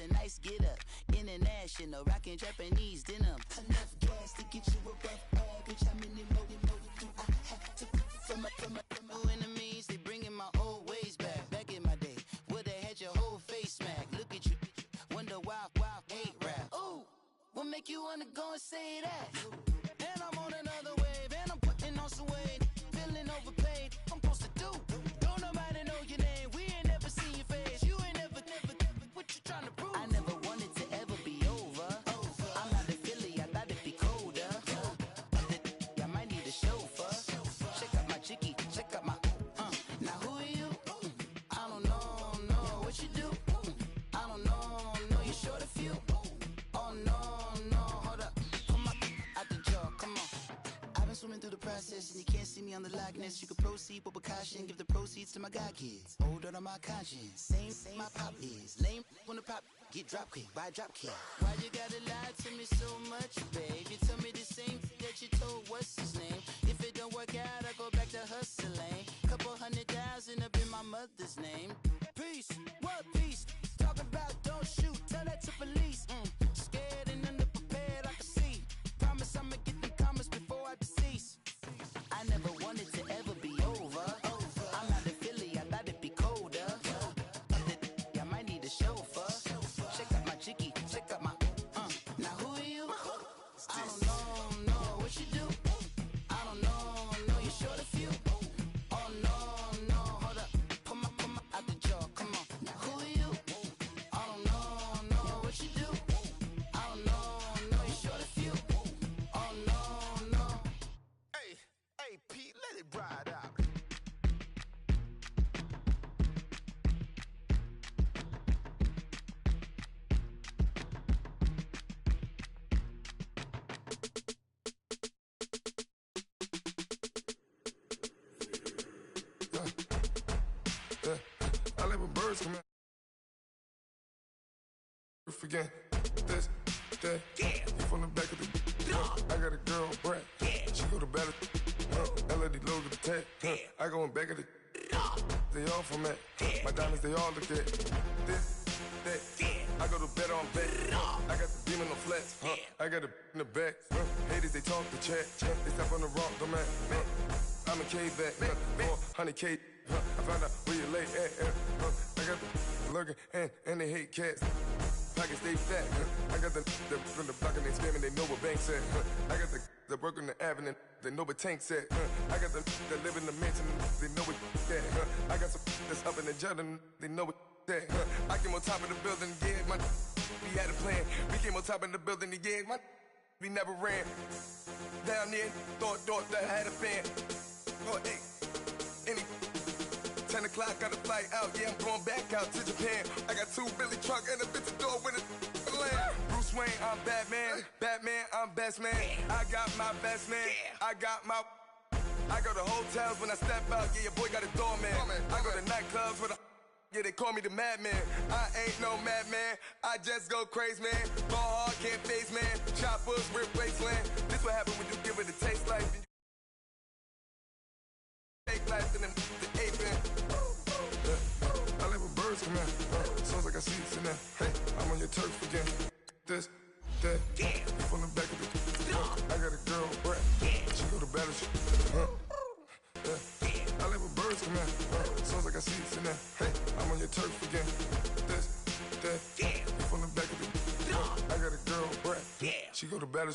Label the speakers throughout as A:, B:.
A: a nice get up. International, rockin' Japanese denim. Enough gas to get you a rough average. How many more do I have to from my enemies? They bringing my old ways back. Back in my day, where they had your whole face smacked. Look at you, wonder why hate rap. Ooh, what make you wanna go and say that? And I'm on another wave, and I'm putting on some weight. Feeling overpaid, I'm supposed to do. Don't nobody know your name, we ain't never seen your face. You ain't never, what you trying to prove? I never wanted to ever be over. I'm not a Philly, I thought it'd be colder. I might need a chauffeur. Check out my chicky, check out my, now who are you? I don't know what you do. I don't know, you short a few. Oh no, hold up. Come on, out the jaw, come on. I've been swimming through the process and you can't see me on the likeness. You can proceed with caution, give the proceeds to my god kids. Hold on my conscience, same my pop is. Lame when the pop get drop quick, buy drop kick. Why you gotta lie to me so much, babe? You tell me the same that you told what's his name. If it don't work out, I go back to hustling. Couple 100,000 up in my mother's name. Peace, what peace? Talking about don't shoot, tell that to police. Scared and underprepared, I can see. Promise I'ma get them comments before I decease. I never wanted to ever be over. I'm not a Philly, I thought it'd be colder. I might need a chauffeur. Check out my chicky, check out my, now who are you? I don't know what you do. I don't know, you short a few. Oh no, hold up. Come on, out the jaw, come on. Now who are you? I don't know what you do. I don't know, you short a few. Oh no.
B: Hey, Pete, let it ride out. I live with birds come out. Forget this, that. Yeah. You from the back of the. I got a girl, Brad. Yeah. She go to battle. LED logo the tag. I go in back of the. They all from that. My diamonds, they all look at this, that. I go to bed on bed. I got the demon on flats. I got it in the back. Haters, they talk the chat. They step on the rock, the man. I'm a cave back. 400K. I found out where you lay at. I got the lurking and they hate cats. Pockets stay fat. I got the from the block and they screaming, they know what banks at. I got the work on the avenue, they know what tanks at. I got the that live in the mansion, they know what that. I got some that's up in the Jordan, they know what that. I came on top of the building, yeah, my we had a plan. We came on top of the building, yeah, my we never ran. Down there, thought that I had a fan. Oh, hey, any 10 o'clock, got a flight out, yeah, I'm going back out to Japan. I got 2 Billy truck and a bitch door with a land. Bruce Wayne, I'm Batman. Batman, I'm best man. I got my best man. I got my. I go to hotels when I step out, yeah, your boy got a doorman. I go to nightclubs with a. Yeah, they call me the madman. I ain't no madman. I just go crazy, man. Ball hard, can't face, man. Choppers, rip wasteland. This what happen when you give it a taste like. Take life and then the ape in. I live with birds come out. Sounds like I see it in there. Hey, I'm on your turf again. This, that. You from the back of the. I got a girl, Brad. She go to battle. I live with birds come out. Sounds like I see it in there. Hey, I'm on your turf again. This, that. You from the back of the. I got a girl, Brad. She go to battle.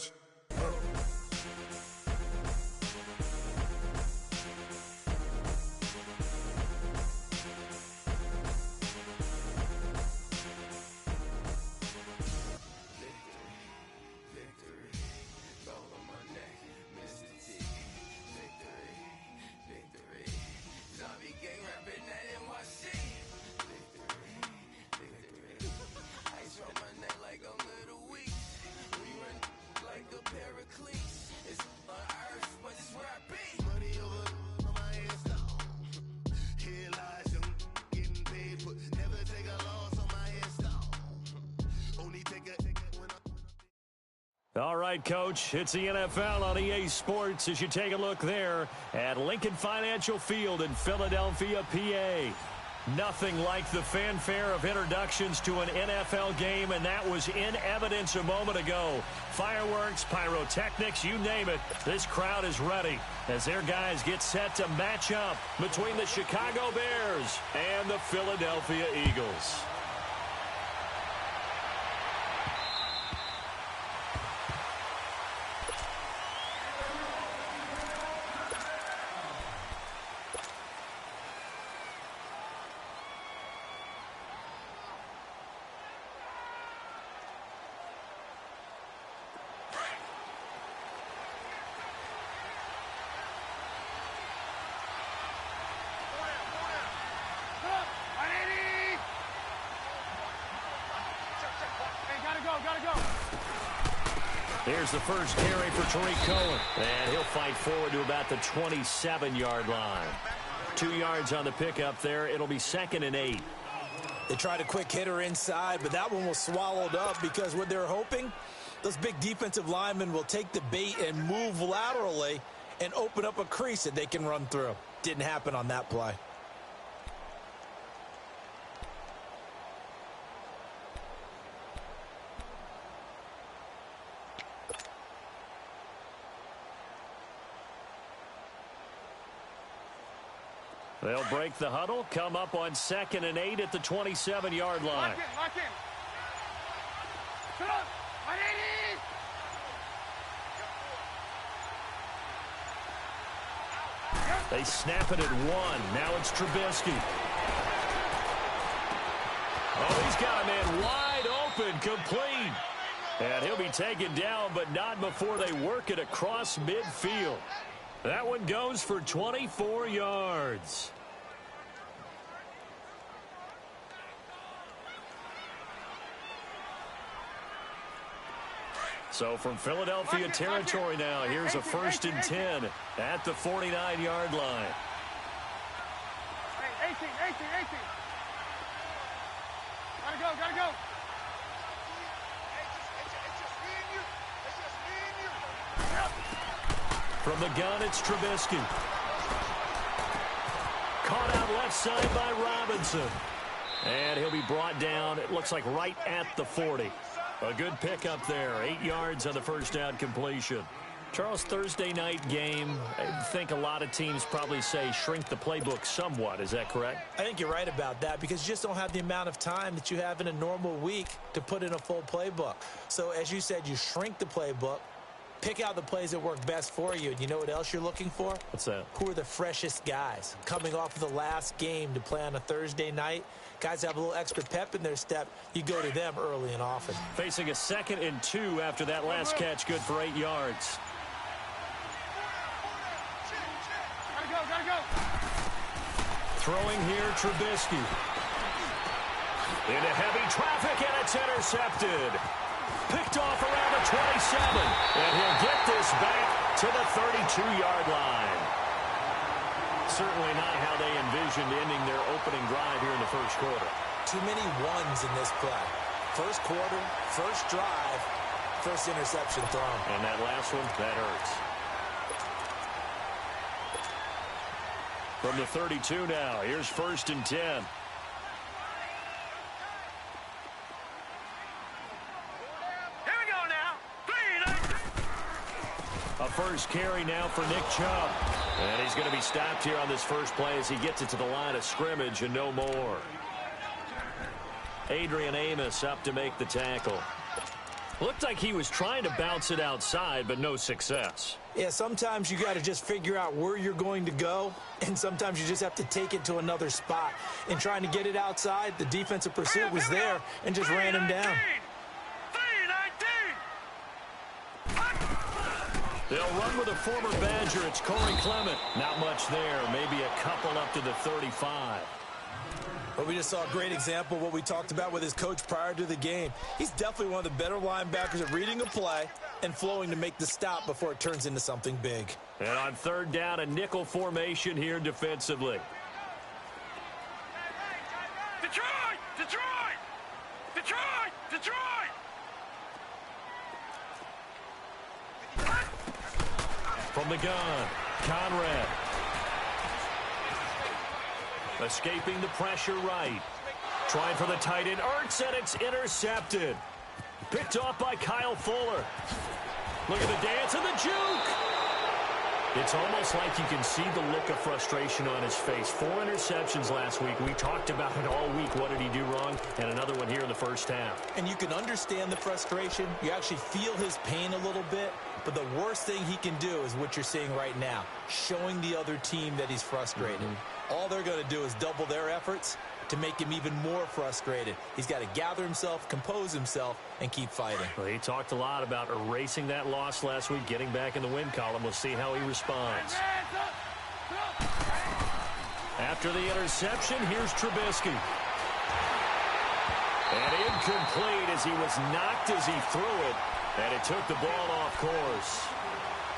C: All right, Coach, it's the NFL on EA Sports as you take a look there at Lincoln Financial Field in Philadelphia, PA. Nothing like the fanfare of introductions to an NFL game, and that was in evidence a moment ago. Fireworks, pyrotechnics, you name it. This crowd is ready as their guys get set to match up between the Chicago Bears and the Philadelphia Eagles. Here's the first carry for Tariq Cohen. And he'll fight forward to about the 27-yard line. 2 yards on the pickup there. It'll be 2nd and 8.
D: They tried a quick hitter inside, but that one was swallowed up because what they're hoping, those big defensive linemen will take the bait and move laterally and open up a crease that they can run through. Didn't happen on that play.
C: They'll break the huddle, come up on 2nd and 8 at the 27-yard line.
E: Lock in. Shut up. 180.
C: They snap it at 1. Now it's Trubisky. Oh, he's got a man wide open, complete. And he'll be taken down, but not before they work it across midfield. That one goes for 24 yards. So from Philadelphia territory now, here's a 1st and 10 at the 49-yard line.
E: 18. Gotta go.
C: From the gun, it's Trubisky. Caught out left side by Robinson. And he'll be brought down, it looks like right at the 40. A good pickup there. 8 yards on the first down completion. Charles, Thursday night game, I think a lot of teams probably say shrink the playbook somewhat. Is that correct?
D: I think you're right about that because you just don't have the amount of time that you have in a normal week to put in a full playbook. So as you said, you shrink the playbook, pick out the plays that work best for you. And you know what else you're looking for?
C: What's that?
D: Who are the freshest guys coming off of the last game to play on a Thursday night? Guys have a little extra pep in their step. You go to them early and often.
C: Facing a 2nd and 2 after that last catch, good for 8 yards.
E: Gotta go.
C: Throwing here, Trubisky. Into heavy traffic, and it's intercepted. Picked off around the 27. And he'll get this back to the 32-yard line. Certainly not how they envisioned ending their opening drive here in the first quarter.
D: Too many ones in this play. First quarter, first drive, first interception thrown.
C: And that last one, that hurts. From the 32 now, here's 1st and 10.
E: Here we go now.
C: A first carry now for Nick Chubb. And he's going to be stopped here on this first play as he gets it to the line of scrimmage and no more. Adrian Amos up to make the tackle. Looked like he was trying to bounce it outside, but no success.
D: Yeah, sometimes you got to just figure out where you're going to go, and sometimes you just have to take it to another spot. In trying to get it outside, the defensive pursuit was there and just ran him down.
C: They'll run with a former Badger. It's Corey Clement. Not much there. Maybe a couple up to the 35.
D: Well, we just saw a great example of what we talked about with his coach prior to the game. He's definitely one of the better linebackers at reading a play and flowing to make the stop before it turns into something big.
C: And on 3rd down, a nickel formation here defensively.
E: Detroit!
C: From the gun, Conrad. Escaping the pressure right. Trying for the tight end. Ertz, and it's intercepted. Picked off by Kyle Fuller. Look at the dance and the juke. It's almost like you can see the look of frustration on his face. 4 interceptions last week. We talked about it all week. What did he do wrong? And another one here in the first half.
D: And you can understand the frustration. You actually feel his pain a little bit. But the worst thing he can do is what you're seeing right now, showing the other team that he's frustrated. All they're going to do is double their efforts to make him even more frustrated. He's got to gather himself, compose himself, and keep fighting.
C: Well, he talked a lot about erasing that loss last week, getting back in the win column. We'll see how he responds. After the interception, here's Trubisky. And incomplete as he was knocked as he threw it, and it took the ball off course.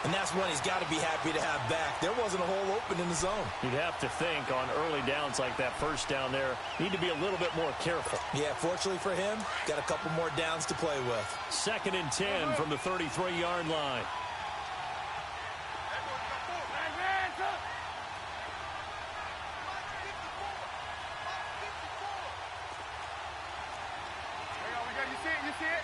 D: And that's one he's got to be happy to have back. There wasn't a hole open in the zone.
C: You'd have to think on early downs like that first down there, need to be a little bit more careful.
D: Yeah, fortunately for him, got a couple more downs to play with.
C: 2nd and 10 from the 33-yard line.
E: You see it?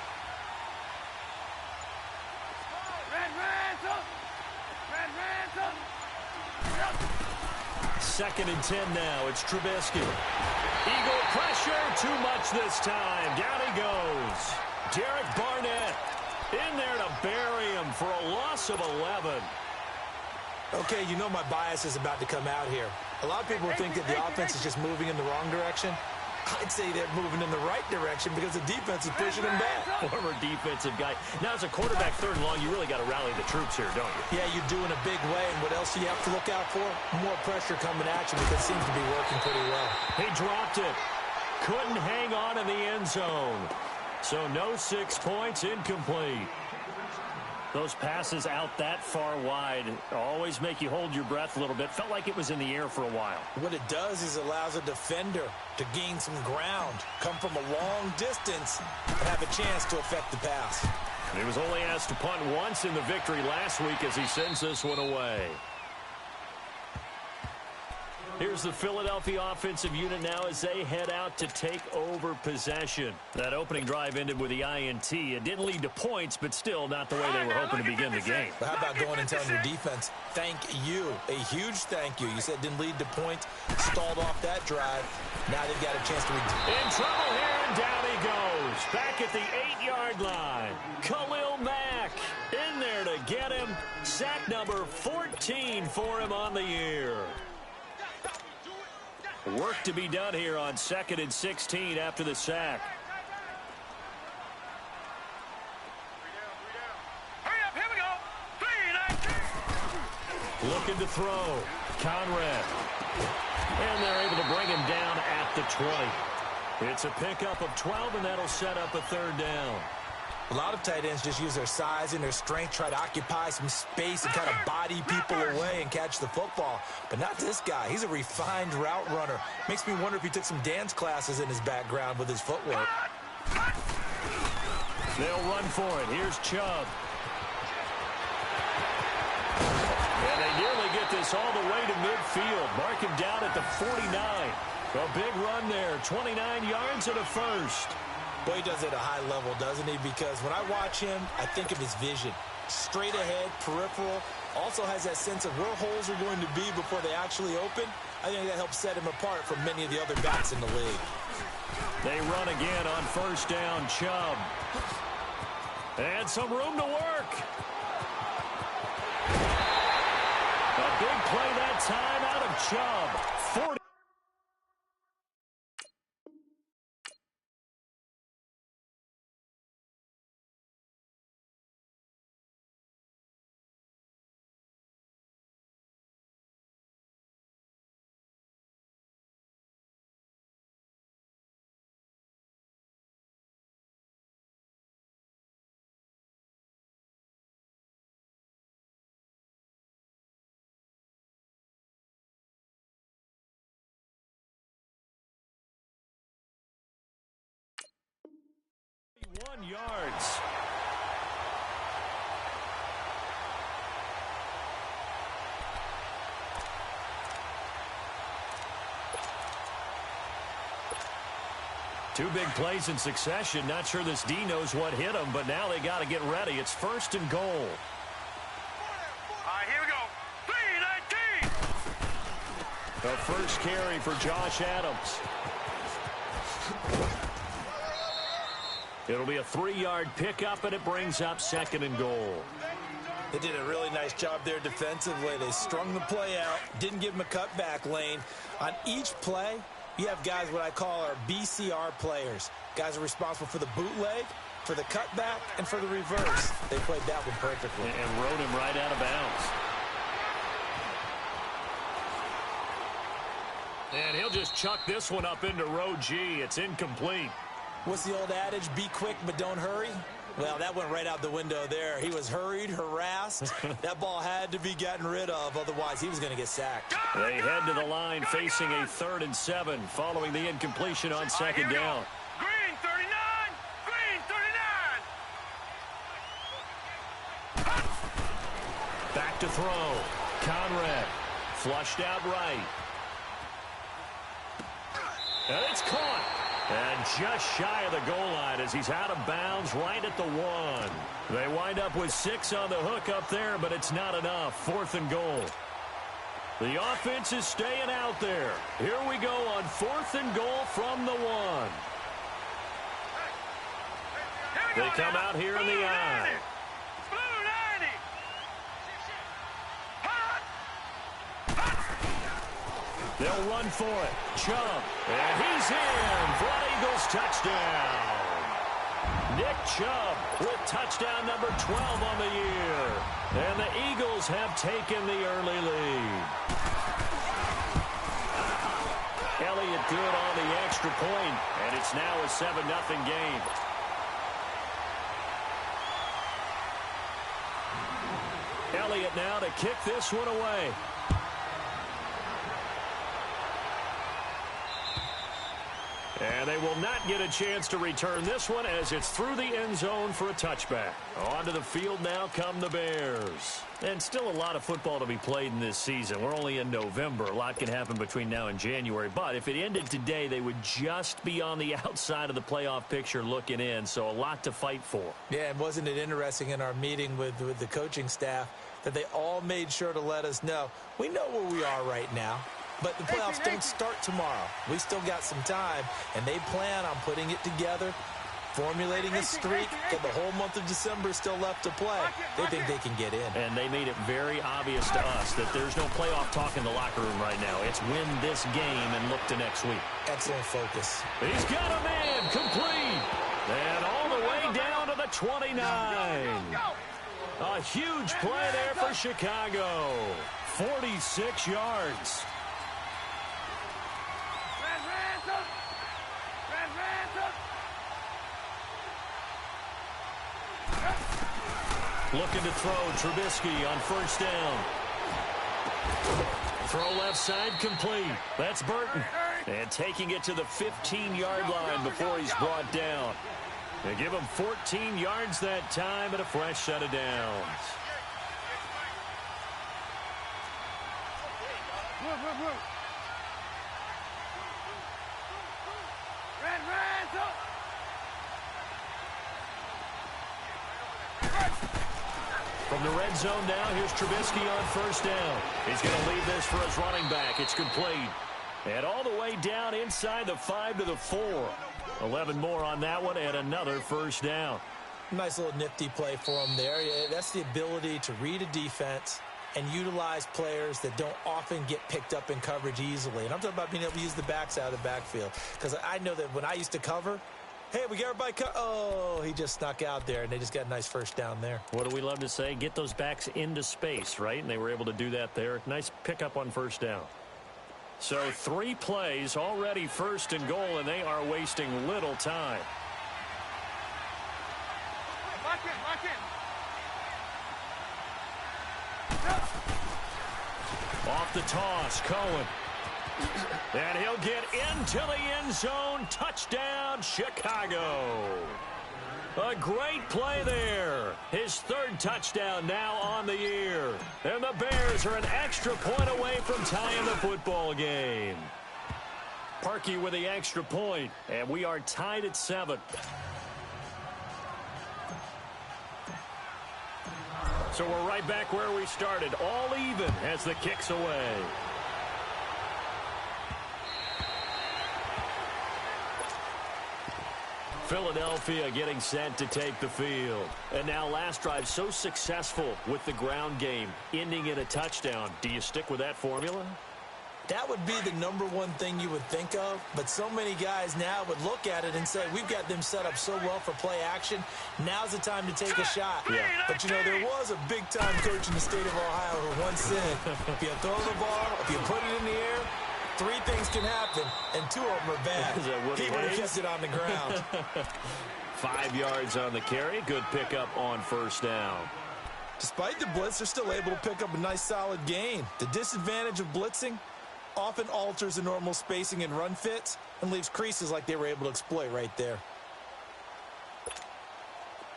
C: Second and 10 now. It's Trubisky. Eagle pressure. Too much this time. Down he goes. Derek Barnett in there to bury him for a loss of 11.
D: Okay, you know my bias is about to come out here. A lot of people think that the offense is just moving in the wrong direction. I'd say they're moving in the right direction because the defense is pushing them back.
C: Former defensive guy. Now, as a quarterback, 3rd and long, you really got to rally the troops here, don't you?
D: Yeah, you do in a big way. And what else do you have to look out for? More pressure coming at you because it seems to be working pretty well.
C: He dropped it. Couldn't hang on in the end zone. So no 6 points, incomplete. Those passes out that far wide always make you hold your breath a little bit. Felt like it was in the air for a while.
D: What it does is allows a defender to gain some ground, come from a long distance, and have a chance to affect the pass.
C: And he was only asked to punt once in the victory last week as he sends this one away. Here's the Philadelphia offensive unit now as they head out to take over possession. That opening drive ended with the INT. It didn't lead to points, but still not the way they were hoping to begin the game.
D: But how about going and telling your defense, thank you, a huge thank you. You said it didn't lead to points, stalled off that drive. Now they've got a chance to
C: in trouble here, and down he goes. Back at the 8-yard line. Khalil Mack in there to get him. Sack number 14 for him on the year. Work to be done here on 2nd and 16 after the sack.
E: Hurry up, here we go. 3, 9.
C: Looking to throw. Conrad. And they're able to bring him down at the 20. It's a pickup of 12, and that'll set up a 3rd down.
D: A lot of tight ends just use their size and their strength, try to occupy some space and kind of body people away and catch the football. But not this guy. He's a refined route runner. Makes me wonder if he took some dance classes in his background with his footwork.
C: They'll run for it. Here's Chubb. And they nearly get this all the way to midfield. Mark him down at the 49. A big run there. 29 yards and a first.
D: Boy, he does it at a high level, doesn't he? Because when I watch him, I think of his vision. Straight ahead, peripheral. Also has that sense of where holes are going to be before they actually open. I think that helps set him apart from many of the other backs in the league.
C: They run again on 1st down. Chubb. And some room to work. A big play that time out of Chubb. 40. Yards. Two big plays in succession. Not sure this D knows what hit him, but now they got to get ready. It's 1st and goal.
E: All right, here we go. 3-19.
C: The first carry for Josh Adams. It'll be a 3-yard pickup, and it brings up 2nd and goal.
D: They did a really nice job there defensively. They strung the play out, didn't give him a cutback lane. On each play, you have guys what I call our BCR players. Guys are responsible for the bootleg, for the cutback, and for the reverse. They played that one perfectly.
C: And rode him right out of bounds. And he'll just chuck this one up into row G. It's incomplete.
D: What's the old adage? Be quick, but don't hurry. Well, that went right out the window there. He was hurried, harassed. That ball had to be gotten rid of, otherwise he was going to get sacked.
C: They head to the line facing a 3rd and 7 following the incompletion on 2nd down.
E: Green 39. Green 39.
C: Back to throw. Conrad flushed out right. And it's caught. And just shy of the goal line as he's out of bounds right at the 1. They wind up with 6 on the hook up there, but it's not enough. 4th and goal. The offense is staying out there. Here we go on 4th and goal from the 1. They come out here in the I.
E: Blue 90.
C: They'll run for it. Chubb. And he's in for an Eagles touchdown. Nick Chubb with touchdown number 12 on the year. And the Eagles have taken the early lead. Elliott good on the extra point, and it's now a 7-0 game. Elliott now to kick this one away. And they will not get a chance to return this one as it's through the end zone for a touchback. Onto the field now come the Bears. And still a lot of football to be played in this season. We're only in November. A lot can happen between now and January. But if it ended today, they would just be on the outside of the playoff picture looking in. So a lot to fight for.
D: Yeah, and wasn't it interesting in our meeting with the coaching staff that they all made sure to let us know, we know where we are right now. But the playoffs don't start tomorrow. We still got some time, and they plan on putting it together, formulating a streak, and the whole month of December is still left to play. They think they can get in.
C: And they made it very obvious to us that there's no playoff talk in the locker room right now. It's win this game and look to next week.
D: Excellent focus.
C: He's got a man complete. And all the way down to the 29. A huge play there for Chicago. 46 yards. Looking to throw, Trubisky on 1st down. Throw left side complete. That's Burton. And taking it to the 15-yard line before he's brought down. They give him 14 yards that time and a fresh set of downs. From the red zone now, here's Trubisky on 1st down. He's going to lead this for his running back. It's complete. And all the way down inside the 5 to the 4. 11 more on that one and another 1st down.
D: Nice little nifty play for him there. Yeah, that's the ability to read a defense and utilize players that don't often get picked up in coverage easily. And I'm talking about being able to use the backs out of the backfield. Because I know that when I used to cover, hey, we got everybody oh, he just snuck out there, and they just got a nice 1st down there.
C: What do we love to say? Get those backs into space, right? And they were able to do that there. Nice pickup on 1st down. So 3 plays, already 1st and goal, and they are wasting little time.
E: Lock in.
C: Off the toss, Cohen. And he'll get into the end zone. Touchdown, Chicago. A great play there. His 3rd touchdown now on the year. And the Bears are an extra point away from tying the football game. Parkey with the extra point, and we are tied at 7. So we're right back where we started, all even as the kick's away. Philadelphia getting set to take the field. And now last drive so successful with the ground game, ending in a touchdown. Do you stick with that formula?
D: That would be the #1 thing you would think of, but so many guys now would look at it and say, we've got them set up so well for play action. Now's the time to take a shot.
C: Yeah.
D: But, you know, there was a big-time coach in the state of Ohio who once said, if you throw the ball, if you put it in the air, 3 things can happen, and 2 of them are bad. He would have kept it on the ground.
C: 5 yards on the carry. Good pickup on first down.
D: Despite the blitz, they're still able to pick up a nice, solid gain. The disadvantage of blitzing often alters the normal spacing and run fits and leaves creases like they were able to exploit right there.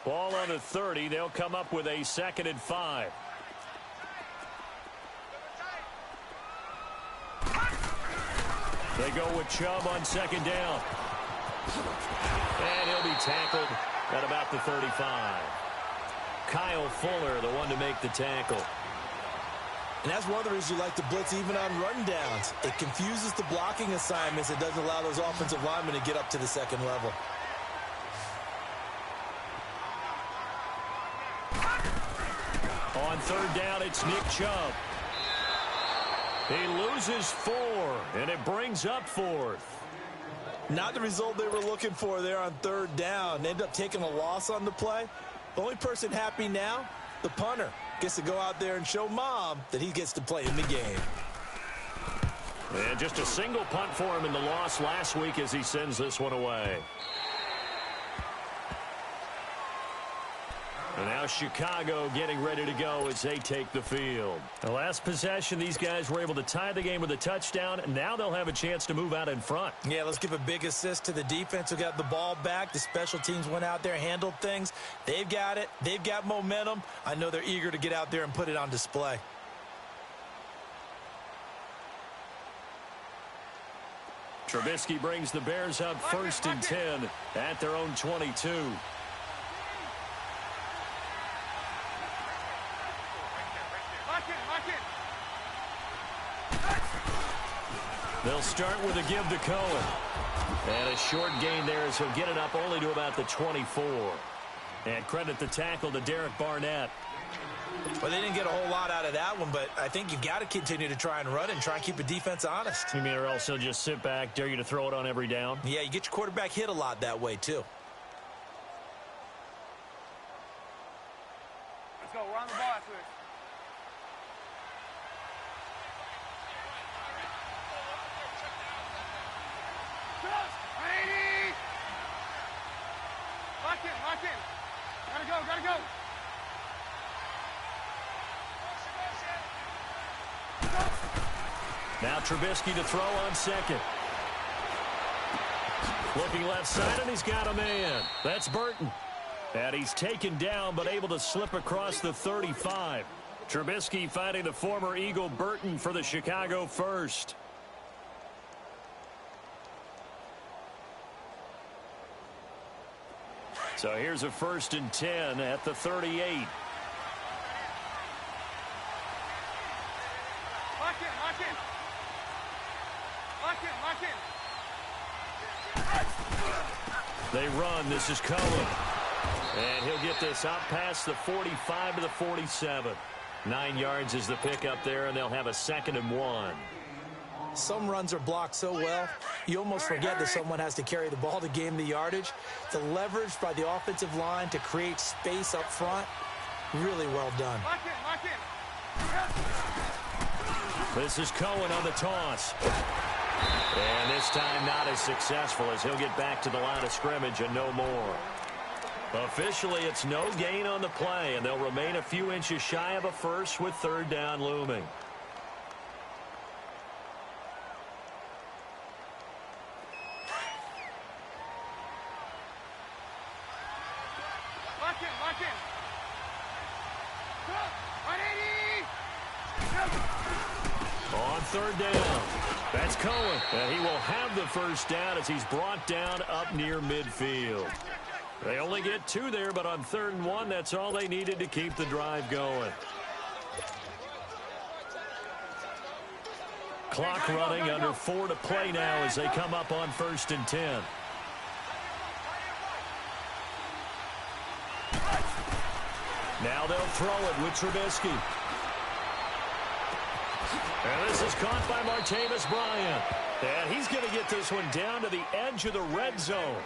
C: Ball on the 30. They'll come up with a 2nd and 5. They go with Chubb on 2nd down. And he'll be tackled at about the 35. Kyle Fuller, the one to make the tackle.
D: And that's one of the reasons you like to blitz even on rundowns. It confuses the blocking assignments. It doesn't allow those offensive linemen to get up to the 2nd level.
C: On 3rd down, it's Nick Chubb. He loses 4, and it brings up 4th.
D: Not the result they were looking for there on 3rd down. They ended up taking a loss on the play. The only person happy now, the punter, gets to go out there and show Mom that he gets to play in the game.
C: And just a single punt for him in the loss last week as he sends this one away. And now Chicago getting ready to go as they take the field. The last possession, these guys were able to tie the game with a touchdown, and now they'll have a chance to move out in front.
D: Yeah, let's give a big assist to the defense who got the ball back. The special teams went out there, handled things. They've got it. They've got momentum. I know they're eager to get out there and put it on display.
C: Trubisky brings the Bears up 1st and 10 at their own 22. They'll start with a give to Cohen. And a short gain there as he'll get it up only to about the 24. And credit the tackle to Derek Barnett.
D: Well, they didn't get a whole lot out of that one, but I think you've got to continue to try and run and try and keep the defense honest.
C: You mean or else he'll just sit back, dare you to throw it on every down?
D: Yeah, you get your quarterback hit a lot that way, too.
E: Let's go. We're on the ball after this. Lock in. Gotta go.
C: Now Trubisky to throw on 2nd. Looking left side, and he's got a man. That's Burton. And he's taken down, but able to slip across the 35. Trubisky finding the former Eagle Burton for the Chicago first. So here's a 1st and 10 at the 38.
E: Lock in.
C: They run. This is Cohen. And he'll get this out past the 45 to the 47. 9 yards is the pickup there, and they'll have a 2nd and 1.
D: Some runs are blocked so well, you almost forget that someone has to carry the ball to gain the yardage. The leverage by the offensive line to create space up front, really well done.
E: Lock in.
C: This is Cohen on the toss. And this time not as successful as he'll get back to the line of scrimmage and no more. Officially, it's no gain on the play, and they'll remain a few inches shy of a first with 3rd down looming.
E: Lock in. 180.
C: On third down, that's Cohen. And he will have the first down as he's brought down up near midfield. They only get 2 there, but on 3rd and 1, that's all they needed to keep the drive going. Clock running, under 4 to play now as they come up on 1st and 10. Now they'll throw it with Trubisky. And this is caught by Martavis Bryant. And he's going to get this one down to the edge of the red zone.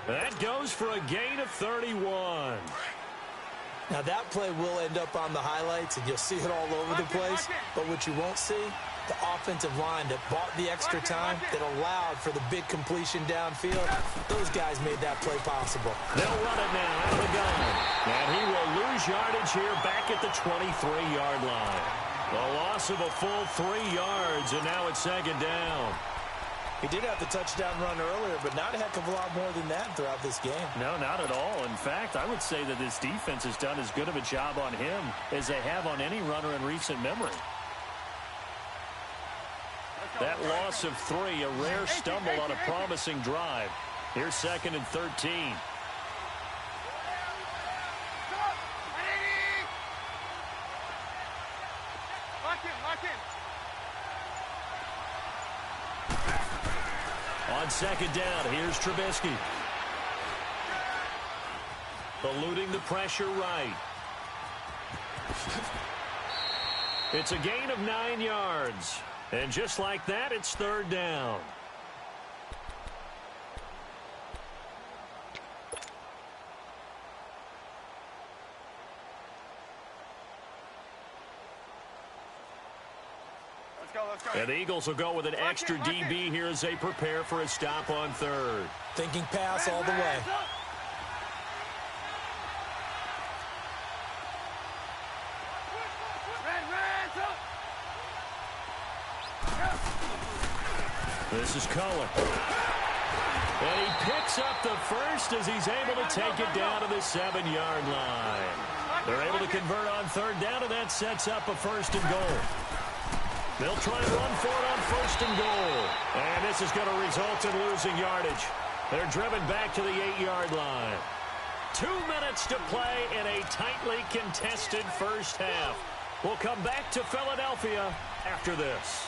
C: That goes for a gain of 31.
D: Now that play will end up on the highlights, and you'll see it all over the place. But what you won't see, the offensive line that bought the extra time, that allowed for the big completion downfield, those guys made that play possible.
C: They'll run it now out of the gun. And he will lose yardage here back at the 23-yard line. A loss of a full 3 yards, and now it's 2nd down.
D: He did have the touchdown run earlier, but not a heck of a lot more than that throughout this game.
C: No, not at all. In fact, I would say that this defense has done as good of a job on him as they have on any runner in recent memory. That loss of 3, a rare stumble on a promising drive. Here's 2nd and 13. On 2nd down, here's Trubisky. Eluding the pressure right. It's a gain of 9 yards. And just like that, it's 3rd down. And the Eagles will go with an extra DB here as they prepare for a stop on 3rd.
D: Thinking pass all the way.
C: This is Cohen. And he picks up the first as he's able to take it down to the 7-yard line. They're able to convert on 3rd down, and that sets up a 1st and goal. They'll try and run for it on 1st and goal. And this is going to result in losing yardage. They're driven back to the 8-yard line. 2 minutes to play in a tightly contested first half. We'll come back to Philadelphia after this.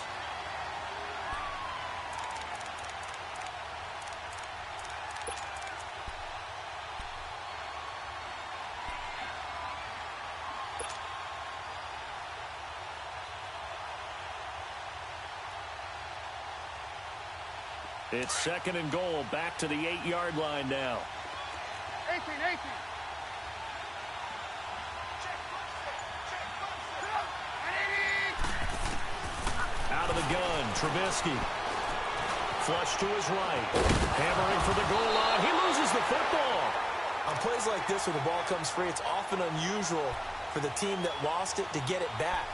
C: It's 2nd and goal, back to the 8-yard line now.
E: 18.
C: Out of the gun, Trubisky. Flush to his right. Hammering for the goal line. He loses the football.
D: On plays like this where the ball comes free, it's often unusual for the team that lost it to get it back.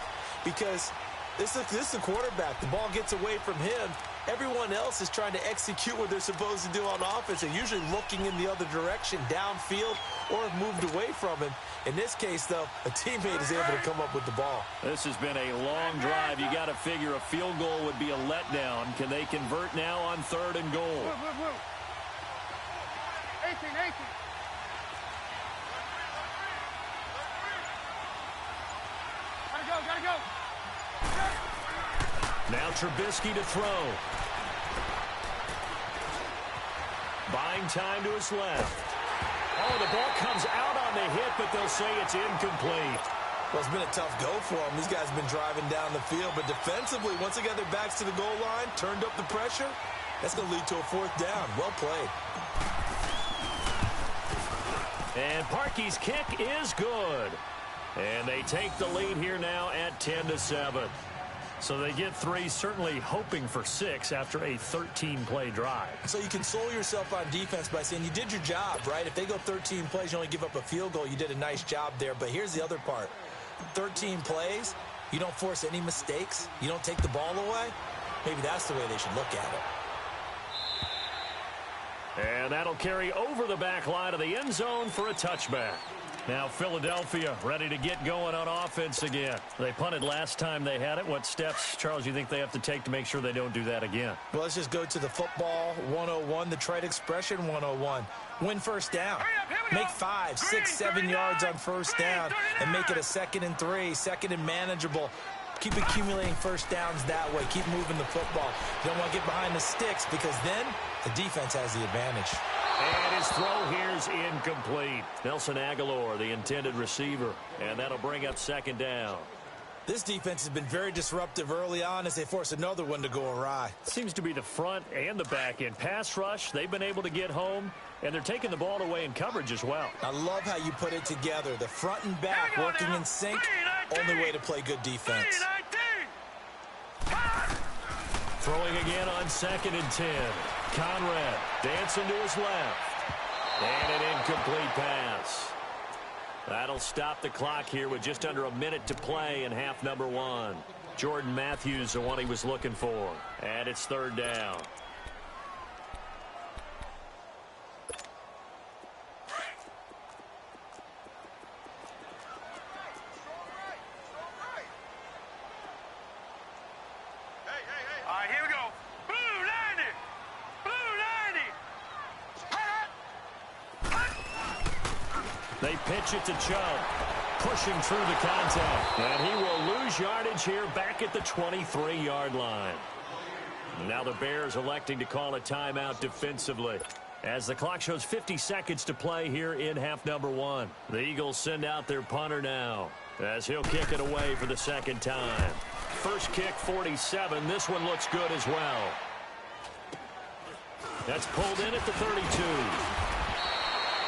D: Because this is the quarterback. The ball gets away from him. Everyone else is trying to execute what they're supposed to do on offense. They're usually looking in the other direction, downfield, or have moved away from him. In this case, though, a teammate is able to come up with the ball.
C: This has been a long drive. You got to figure a field goal would be a letdown. Can they convert now on 3rd and goal?
E: 18. Gotta go.
C: Now Trubisky to throw. Buying time to his left. Oh, the ball comes out on the hit, but they'll say it's incomplete.
D: Well, it's been a tough go for them. These guys have been driving down the field, but defensively, once they got their backs to the goal line, turned up the pressure, that's going to lead to a 4th down. Well played.
C: And Parkey's kick is good. And they take the lead here now at 10-7. So they get 3, certainly hoping for 6 after a 13-play drive.
D: So you console yourself on defense by saying you did your job, right? If they go 13 plays, you only give up a field goal, you did a nice job there. But here's the other part. 13 plays, you don't force any mistakes, you don't take the ball away. Maybe that's the way they should look at it.
C: And that'll carry over the back line of the end zone for a touchback. Now Philadelphia ready to get going on offense again. They punted last time they had it. What steps, Charles, you think they have to take to make sure they don't do that again?
D: Well, let's just go to the football 101, the trade expression 101. Win first down. Make 5, 6, 7 yards on first down and make it a 2nd and 3, 2nd and manageable. Keep accumulating first downs that way. Keep moving the football. You don't want to get behind the sticks because then the defense has the advantage.
C: And his throw here is incomplete. Nelson Aguilar, the intended receiver, and that'll bring up 2nd down.
D: This defense has been very disruptive early on as they force another one to go awry.
C: Seems to be the front and the back end. Pass rush, they've been able to get home, and they're taking the ball away in coverage as well.
D: I love how you put it together. The front and back working in sync, only way to play good defense.
C: Throwing again on 2nd and 10. Conrad dancing to his left. And an incomplete pass. That'll stop the clock here with just under a minute to play in half number 1. Jordan Matthews, the one he was looking for. And it's 3rd down.
E: All right, here we go. Blue 90. Blue 90.
C: They pitch it to Chubb, pushing through the contact. And he will lose yardage here back at the 23-yard line. Now the Bears electing to call a timeout defensively as the clock shows 50 seconds to play here in half number 1. The Eagles send out their punter now as he'll kick it away for the 2nd time. First kick, 47. This one looks good as well. That's pulled in at the 32.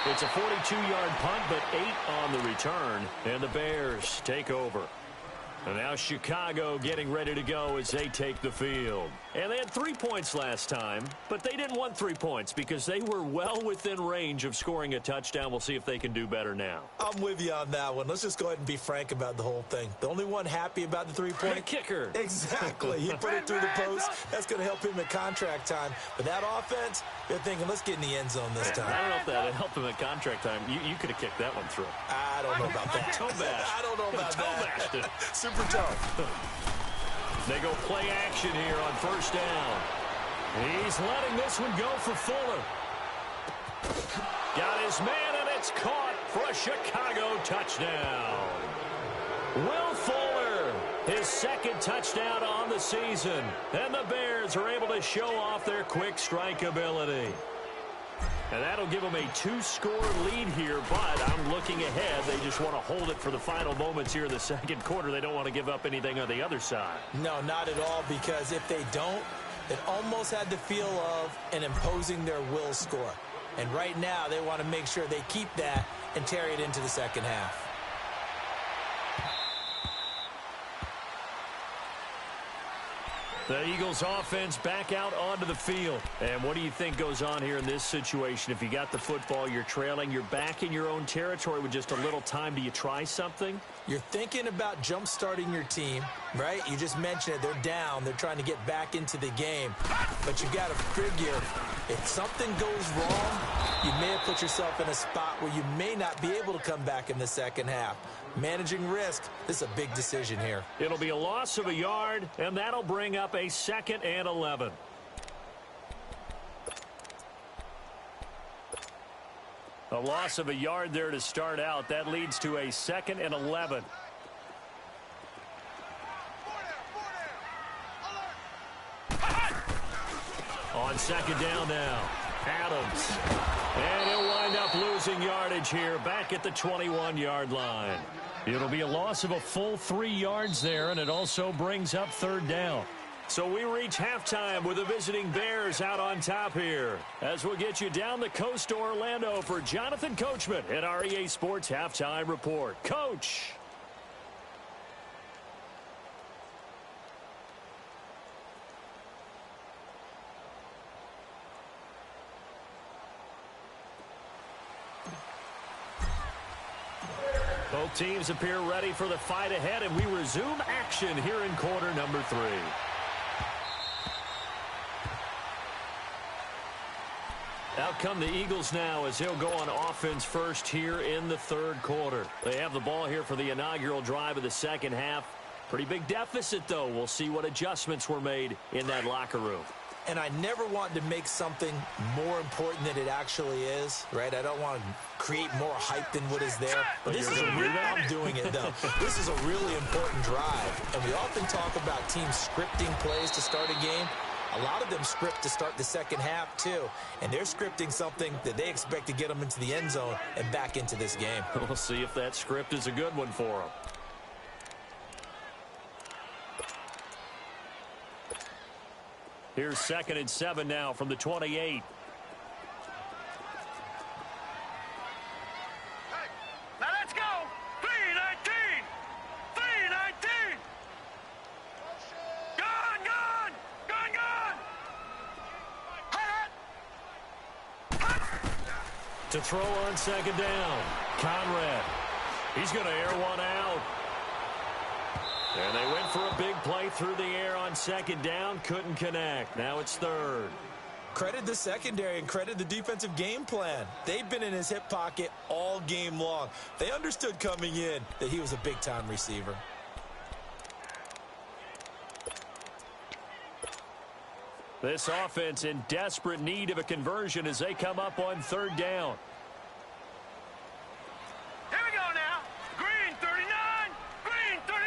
C: It's a 42-yard punt, but 8 on the return, and the Bears take over. And now Chicago getting ready to go as they take the field. And they had 3 points last time, but they didn't want 3 points because they were well within range of scoring a touchdown. We'll see if they can do better now.
D: I'm with you on that one. Let's just go ahead and be frank about the whole thing. The only one happy about the 3-point
C: The kicker.
D: Exactly. He put it through the post. That's going to help him at contract time. But that offense, they're thinking, let's get in the end zone this time.
C: I don't know if that helped him at contract time. You could have kicked that one through.
D: I don't know about that.
C: Toe bash.
D: I don't know about
C: Toe
D: that.
C: bashed it.
D: Super tough.
C: They go play action here on first down. He's letting this one go for Fuller. Got his man, and it's caught for a Chicago touchdown. Will Fuller, his 2nd touchdown on the season. And the Bears are able to show off their quick strike ability. And that'll give them a 2-score lead here, but I'm looking ahead. They just want to hold it for the final moments here in the 2nd quarter. They don't want to give up anything on the other side.
D: No, not at all, because if they don't, it almost had the feel of an imposing their will score. And right now, they want to make sure they keep that and carry it into the 2nd half.
C: The Eagles offense back out onto the field. And what do you think goes on here in this situation? If you got the football, you're trailing, you're back in your own territory with just a little time. Do you try something?
D: You're thinking about jump-starting your team, right? You just mentioned it. They're down. They're trying to get back into the game. But you got to figure if something goes wrong, you may have put yourself in a spot where you may not be able to come back in the 2nd half. Managing risk, this is a big decision here.
C: It'll be a loss of a yard, and that'll bring up a 2nd and 11. A loss of a yard there to start out. That leads to a 2nd and 11. On 2nd down now, Adams. And he'll wind up losing yardage here back at the 21-yard line. It'll be a loss of a full 3 yards there, and it also brings up 3rd down. So we reach halftime with the visiting Bears out on top here. As we'll get you down the coast to Orlando for Jonathan Coachman at our EA Sports Halftime Report. Coach. Both teams appear ready for the fight ahead, and we resume action here in quarter number 3. Now come the Eagles now as he'll go on offense first here in the third quarter. They have the ball here for the inaugural drive of the second half. Pretty big deficit, though. We'll see what adjustments were made in that locker room.
D: And I never want to make something more important than it actually is, right? I don't want to create more hype than what is there. But this is I'm doing it, though. This is a really important drive. And we often talk about teams scripting plays to start a game. A lot of them script to start the second half, too. And they're scripting something that they expect to get them into the end zone and back into this game.
C: We'll see if that script is a good one for them. Here's 2nd and 7 now from the 28.
E: Hey, now let's go. 3-19. 3-19. Gone, gone. Gone, gone.
C: To throw on 2nd down. Conrad. He's going to air one out. And they went for a big play through the air on 2nd down. Couldn't connect. Now it's 3rd.
D: Credit the secondary and credit the defensive game plan. They've been in his hip pocket all game long. They understood coming in that he was a big-time receiver.
C: This offense in desperate need of a conversion as they come up on 3rd down.
E: Here we go now. Green 39. Green 39.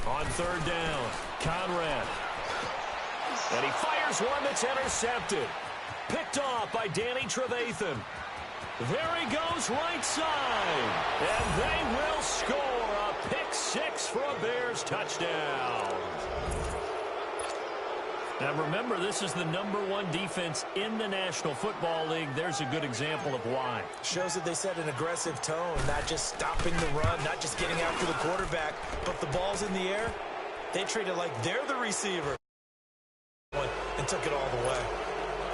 C: On 3rd down, Conrad. And he fires one that's intercepted. Picked off by Danny Trevathan. There he goes right side. And they will score a pick 6 for a Bears touchdown. Now remember, this is the #1 defense in the National Football League. There's a good example of why.
D: Shows that they set an aggressive tone, not just stopping the run, not just getting after the quarterback, but the ball's in the air. They treat it like they're the receiver and took it all the way.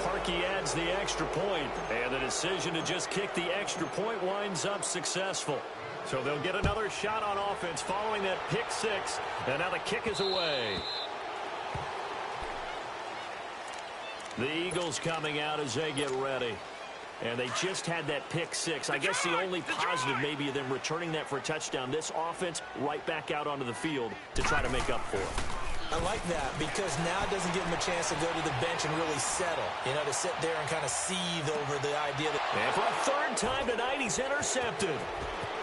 C: Parkey adds the extra point, and the decision to just kick the extra point winds up successful. So they'll get another shot on offense following that pick 6, and now the kick is away. The Eagles coming out as they get ready. And they just had that pick 6. I guess the only positive maybe of them returning that for a touchdown. This offense right back out onto the field to try to make up for it.
D: I like that because now it doesn't give them a chance to go to the bench and really settle. You know, to sit there and kind of seethe over the idea that...
C: And for a 3rd time tonight, he's intercepted.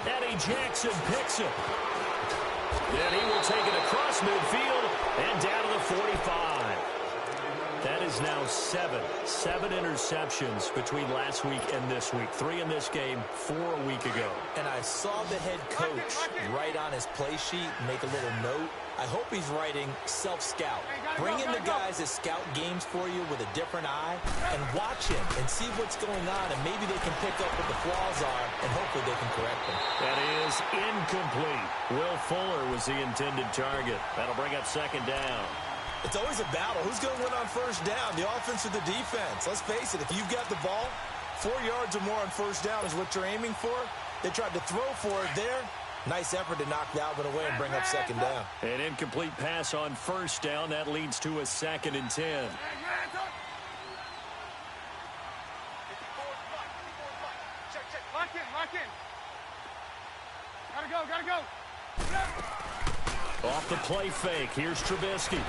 C: Eddie Jackson picks it. And he will take it across midfield and down to the 45. That is now 7 interceptions between last week and this week. 3 in this game, 4 a week ago.
D: And I saw the head coach write on his play sheet, make a little note. I hope he's writing self-scout. Bring in the guys that scout games for you with a different eye and watch him and see what's going on, and maybe they can pick up what the flaws are, and hopefully they can correct them.
C: That is incomplete. Will Fuller was the intended target. That'll bring up 2nd down.
D: It's always a battle. Who's going to win on 1st down, the offense or the defense? Let's face it, if you've got the ball, 4 yards or more on 1st down is what you're aiming for. They tried to throw for it there. Nice effort to knock Dalvin away and bring up 2nd down.
C: An incomplete pass on 1st down. That leads to a 2nd and 10.
E: Lock in. Gotta go.
C: Off the play fake. Here's Trubisky.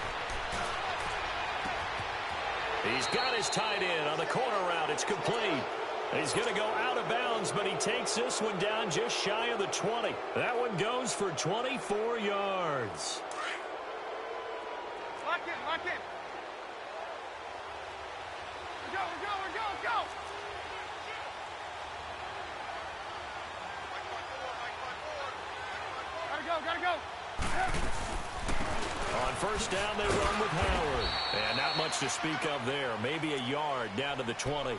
C: He's got his tight end on the corner route. It's complete. He's going to go out of bounds, but he takes this one down just shy of the 20. That one goes for 24 yards.
E: Lock in. Go. Gotta go.
C: On 1st down, they run with Howard. And not much to speak of there. Maybe a yard down to the 20.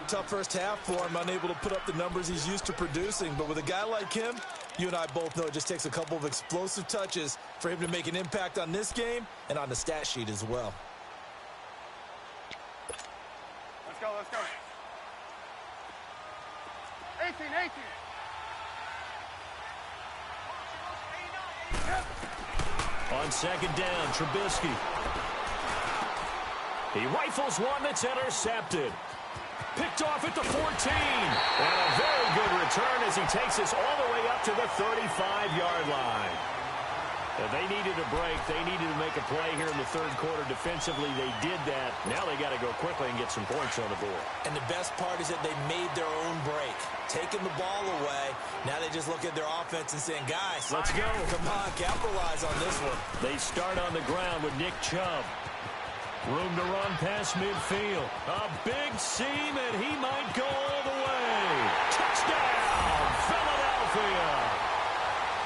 D: Tough 1st half for him, unable to put up the numbers he's used to producing. But with a guy like him, you and I both know it just takes a couple of explosive touches for him to make an impact on this game and on the stat sheet as well.
E: Let's go. 18.
C: On second down, Trubisky. He rifles one that's intercepted. Picked off at the 14. And a very good return as he takes us all the way up to the 35-yard line. If they needed a break, they needed to make a play here in the third quarter. Defensively, they did that. Now they got to go quickly and get some points on the board.
D: And the best part is that they made their own break. Taking the ball away. Now they just look at their offense and saying, guys,
C: let's go.
D: Come on, capitalize on this one.
C: They start on the ground with Nick Chubb. Room to run past midfield. A big seam, and he might go all the way. Touchdown, Philadelphia.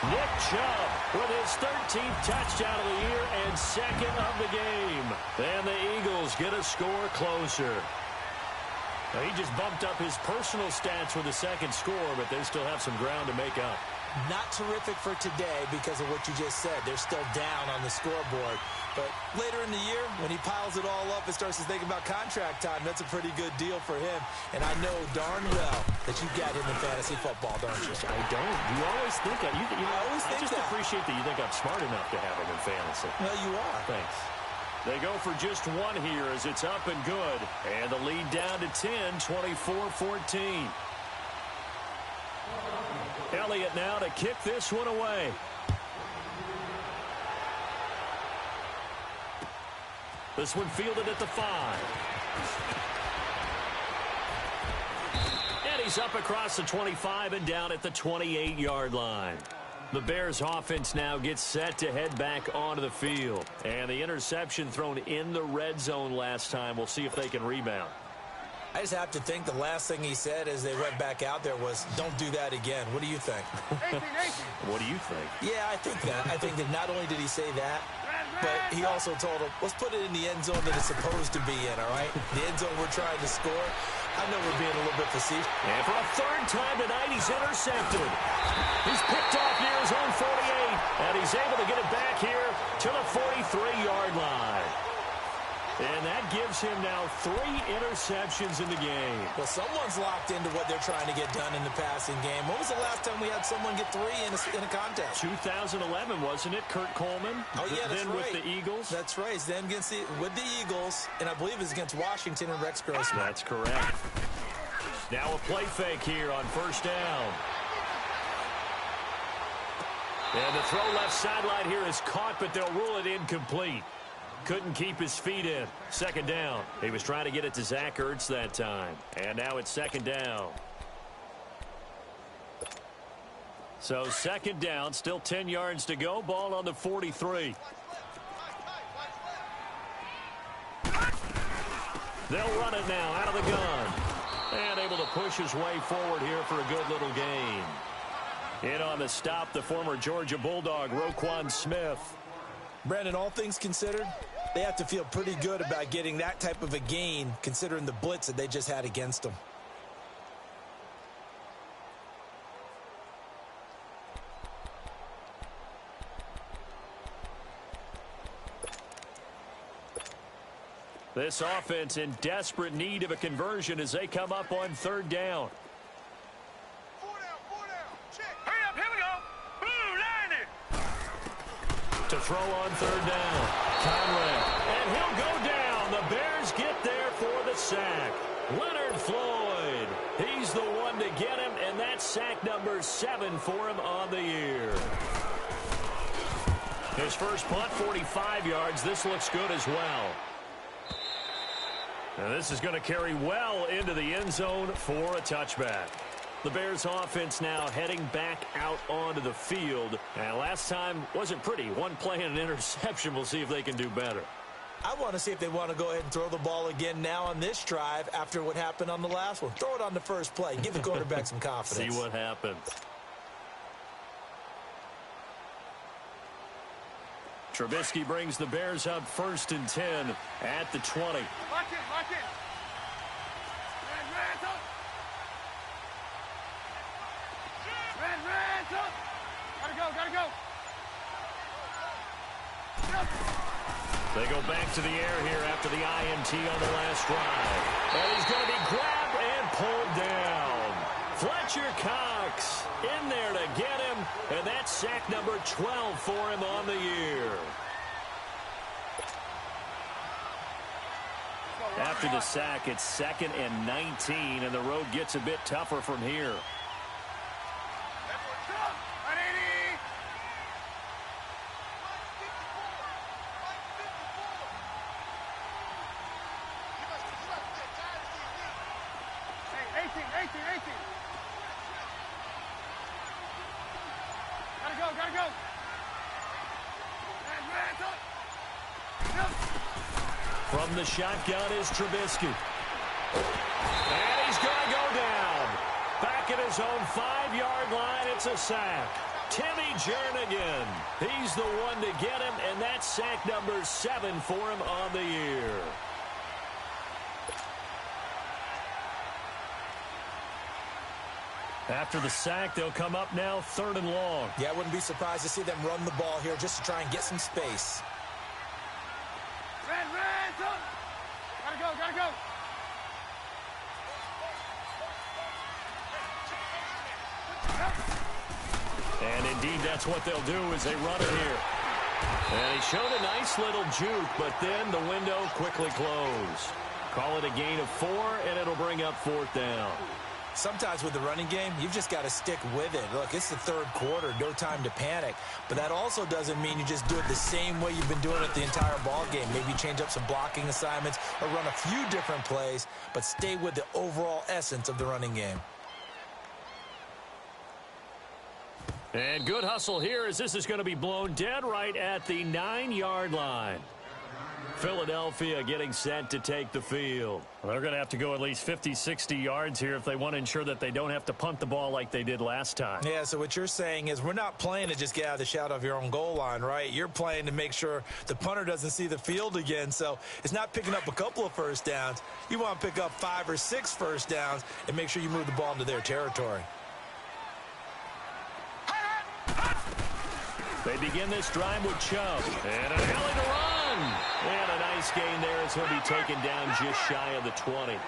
C: Nick Chubb with his 13th touchdown of the year and second of the game. And the Eagles get a score closer. Now, he just bumped up his personal stats with a second score, but they still have some ground to make up.
D: Not terrific for today because of what you just said. They're still down on the scoreboard. But later in the year, when he piles it all up and starts to think about contract time, that's a pretty good deal for him. And I know darn well that you got him in fantasy football, don't you?
C: I don't. You always think that. I just appreciate that you think I'm smart enough to have him in fantasy.
D: Well, you are.
C: Thanks. They go for just one here as it's up and good. And the lead down to 10, 24-14. Elliott now to kick this one away. This one fielded at the 5. And he's up across the 25 and down at the 28-yard line. The Bears offense now gets set to head back onto the field. And the interception thrown in the red zone last time. We'll see if they can rebound.
D: I just have to think the last thing he said as they went back out there was, don't do that again. What do you think?
E: 18.
C: What do you think?
D: Yeah, I think that. I think that not only did he say that, but he also told him, let's put it in the end zone that it's supposed to be in, all right? The end zone we're trying to score. I know we're being a little bit facetious.
C: And for a third time tonight, he's intercepted. He's picked off near his own 48, and he's able to get it back here to the 43-yard line. And that gives him now 3 interceptions in the game.
D: Well, someone's locked into what they're trying to get done in the passing game. When was the last time we had someone get 3 in a contest?
C: 2011, wasn't it? Kurt Coleman?
D: Oh, yeah, that's
C: then
D: right.
C: with the Eagles?
D: That's right. Then with the Eagles, and I believe it's against Washington and Rex Grossman.
C: That's correct. Now a play fake here on first down. And the throw left sideline here is caught, but they'll rule it incomplete. Couldn't keep his feet in. Second down. He was trying to get it to Zach Ertz that time. And now it's second down. So second down, still 10 yards to go. Ball on the 43. They'll run it now out of the gun. And able to push his way forward here for a good little gain. In on the stop, the former Georgia Bulldog, Roquan Smith.
D: Brandon, all things considered, they have to feel pretty good about getting that type of a gain considering the blitz that they just had against them.
C: This offense in desperate need of a conversion as they come up on third down.
E: 4 down. Check. Hurry up. Here we go. Boom. Line it.
C: To throw on third down. Conrad. And he'll go down. The Bears get there for the sack. Leonard Floyd. He's the one to get him, and that's sack number 7 for him on the year. His first punt, 45 yards. This looks good as well. And this is going to carry well into the end zone for a touchback. The Bears offense now heading back out onto the field. And last time wasn't pretty. One play and an interception. We'll see if they can do better.
D: I want to see if they want to go ahead and throw the ball again now on this drive after what happened on the last one. Throw it on the first play. Give the quarterback some confidence.
C: See what happens. Trubisky brings the Bears up 1st and 10 at the 20.
E: Lock in. Red. Gotta go.
C: They go back to the air here after the INT on the last drive. And he's going to be grabbed and pulled down. Fletcher Cox in there to get him. and that's sack number 12 for him on the year. After the sack, it's 2nd and 19, and the road gets a bit tougher from here.
E: Gotta go.
C: From the shotgun is Trubisky. And he's going to go down. Back at his own 5-yard line, it's a sack. Timmy Jernigan, he's the one to get him, and that's sack number 7 for him on the year. After the sack, they'll come up now 3rd and long.
D: Yeah, I wouldn't be surprised to see them run the ball here just to try and get some space.
E: Red, gotta go.
C: And indeed, that's what they'll do as they run it here. And he showed a nice little juke, but then the window quickly closed. Call it a gain of 4, and it'll bring up 4th down.
D: Sometimes with the running game, you've just got to stick with it. Look, it's the 3rd quarter, no time to panic. But that also doesn't mean you just do it the same way you've been doing it the entire ball game. Maybe change up some blocking assignments or run a few different plays, but stay with the overall essence of the running game.
C: And good hustle here as this is going to be blown dead right at the 9-yard line. Philadelphia getting set to take the field. Well, they're going to have to go at least 50, 60 yards here if they want to ensure that they don't have to punt the ball like they did last time.
D: Yeah, so what you're saying is we're not playing to just get out of the shadow of your own goal line, right? You're playing to make sure the punter doesn't see the field again. So it's not picking up a couple of first downs. You want to pick up 5 or 6 first downs and make sure you move the ball into their territory.
C: They begin this drive with Chubb. And a alley to run. And a nice gain there as he'll be taken down just shy of the 20.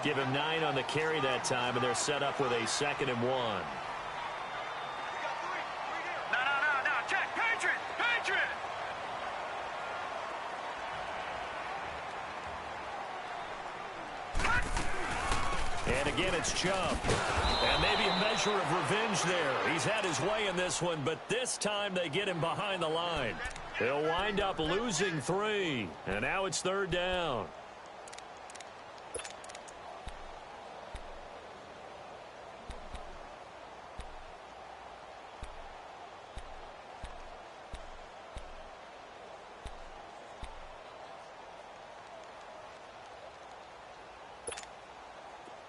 C: Give him 9 on the carry that time, and they're set up with a 2nd and 1.
E: No. Check. Patriot.
C: And again, it's Chubb. And maybe a measure of revenge there. He's had his way in this one, but this time they get him behind the line. He'll wind up losing 3. And now it's 3rd down.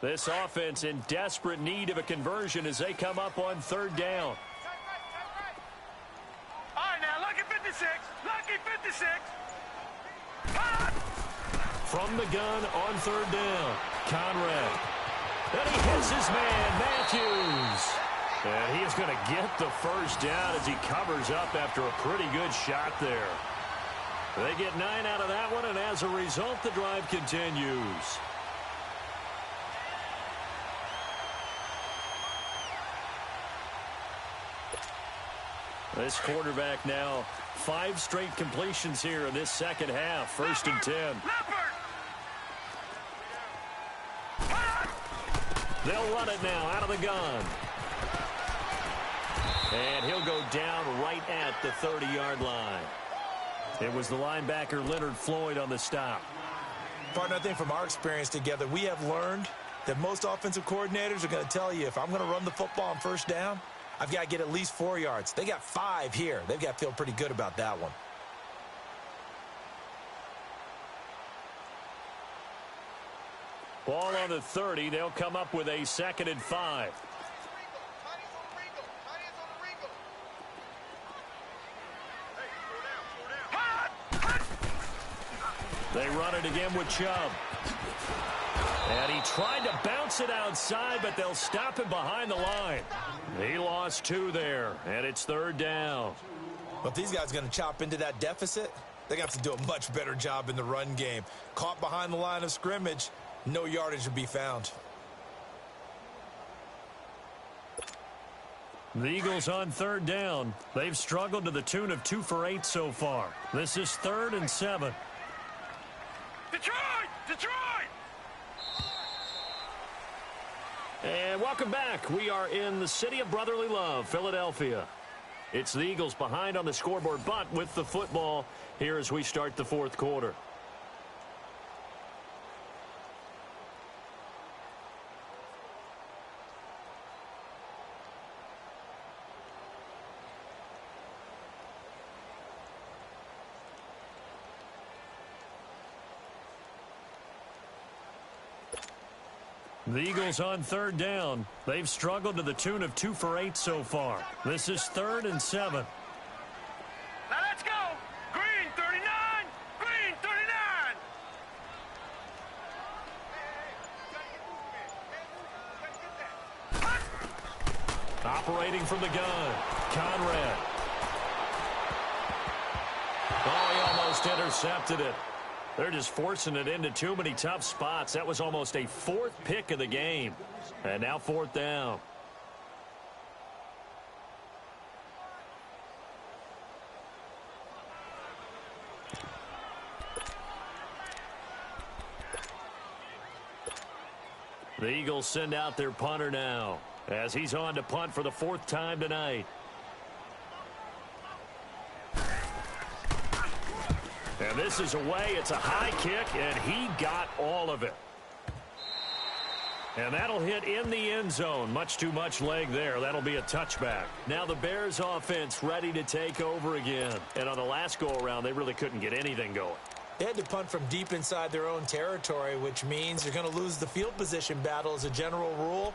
C: This offense in desperate need of a conversion as they come up on 3rd down.
E: All right, now, lucky 56.
C: From the gun on 3rd down, Conrad. And he hits his man, Matthews. And he is going to get the first down as he covers up after a pretty good shot there. They get 9 out of that one, and as a result, the drive continues. This quarterback now 5 straight completions here in this second half. 1st and 10. They'll run it now out of the gun. And he'll go down right at the 30-yard line. It was the linebacker Leonard Floyd on the stop.
D: Partner, I think from our experience together, we have learned that most offensive coordinators are going to tell you if I'm going to run the football on 1st down, I've got to get at least 4 yards. They got 5 here. They've got to feel pretty good about that one.
C: Ball on the 30. They'll come up with a 2nd and 5. They run it again with Chubb. And he tried to bounce it outside, but they'll stop him behind the line. He lost 2 there, and it's 3rd down.
D: But if these guys are going to chop into that deficit, they're going to have to do a much better job in the run game. Caught behind the line of scrimmage, no yardage to be found.
C: The Eagles on third down. They've struggled to the tune of 2 for 8 so far. This is 3rd and 7.
E: Detroit! Detroit!
C: And welcome back. We are in the city of brotherly love, Philadelphia. It's the Eagles behind on the scoreboard, but with the football here as we start the 4th quarter. The Eagles on third down. They've struggled to the tune of 2 for 8 so far. This is 3rd and 7.
E: Now let's go! Green 39! Green 39!
C: Operating from the gun, Conrad. Oh, he almost intercepted it. They're just forcing it into too many tough spots. That was almost a 4th pick of the game. And now 4th down. The Eagles send out their punter now as he's on to punt for the 4th time tonight. And this is away. It's a high kick, and he got all of it. And that'll hit in the end zone. Much too much leg there. That'll be a touchback. Now the Bears offense ready to take over again. And on the last go-around, they really couldn't get anything going.
D: They had to punt from deep inside their own territory, which means you're going to lose the field position battle as a general rule.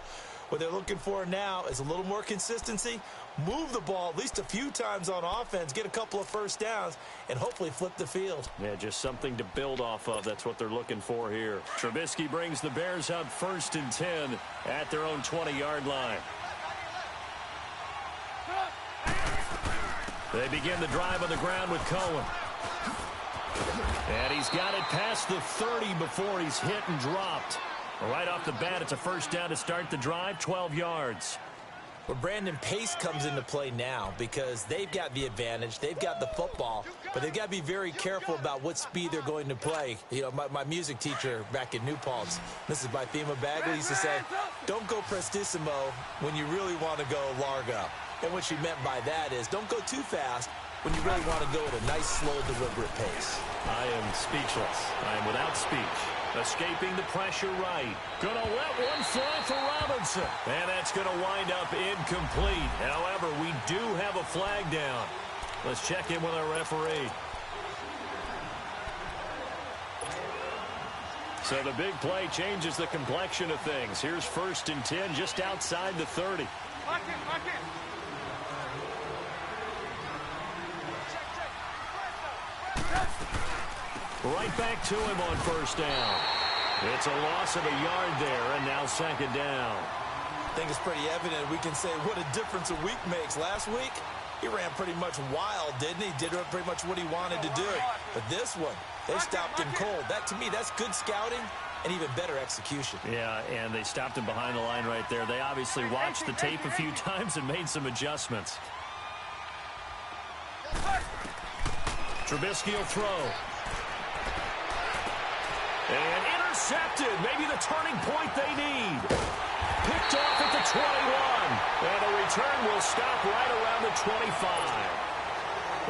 D: What they're looking for now is a little more consistency, move the ball at least a few times on offense, get a couple of first downs, and hopefully flip the field.
C: Yeah, just something to build off of. That's what they're looking for here. Trubisky brings the Bears up 1st and 10 at their own 20-yard line. They begin the drive on the ground with Cohen. And he's got it past the 30 before he's hit and dropped. Right off the bat, it's a first down to start the drive, 12 yards.
D: Well, Brandon, pace comes into play now because they've got the advantage. They've got the football, but they've got to be very careful about what speed they're going to play. You know, my music teacher back in New Paltz, Mrs. Bythema Bagley, used to say, don't go prestissimo when you really want to go largo. And what she meant by that is don't go too fast when you really want to go at a nice, slow, deliberate pace.
C: I am speechless. I am without speech. Escaping the pressure right. Gonna let one fly for Robinson. And that's gonna wind up incomplete. However, we do have a flag down. Let's check in with our referee. So the big play changes the complexion of things. Here's 1st and 10 just outside the 30.
E: Lock it, lock it.
C: Right back to him on 1st down. It's a loss of a yard there, and now 2nd down.
D: I think it's pretty evident. We can say what a difference a week makes. Last week, he ran pretty much wild, didn't he? Did pretty much what he wanted to do. But this one, they stopped him cold. That, to me, that's good scouting and even better execution.
C: Yeah, and they stopped him behind the line right there. They obviously watched the tape a few times and made some adjustments. Trubisky will throw. And intercepted. Maybe the turning point they need. Picked off at the 21. And the return will stop right around the 25.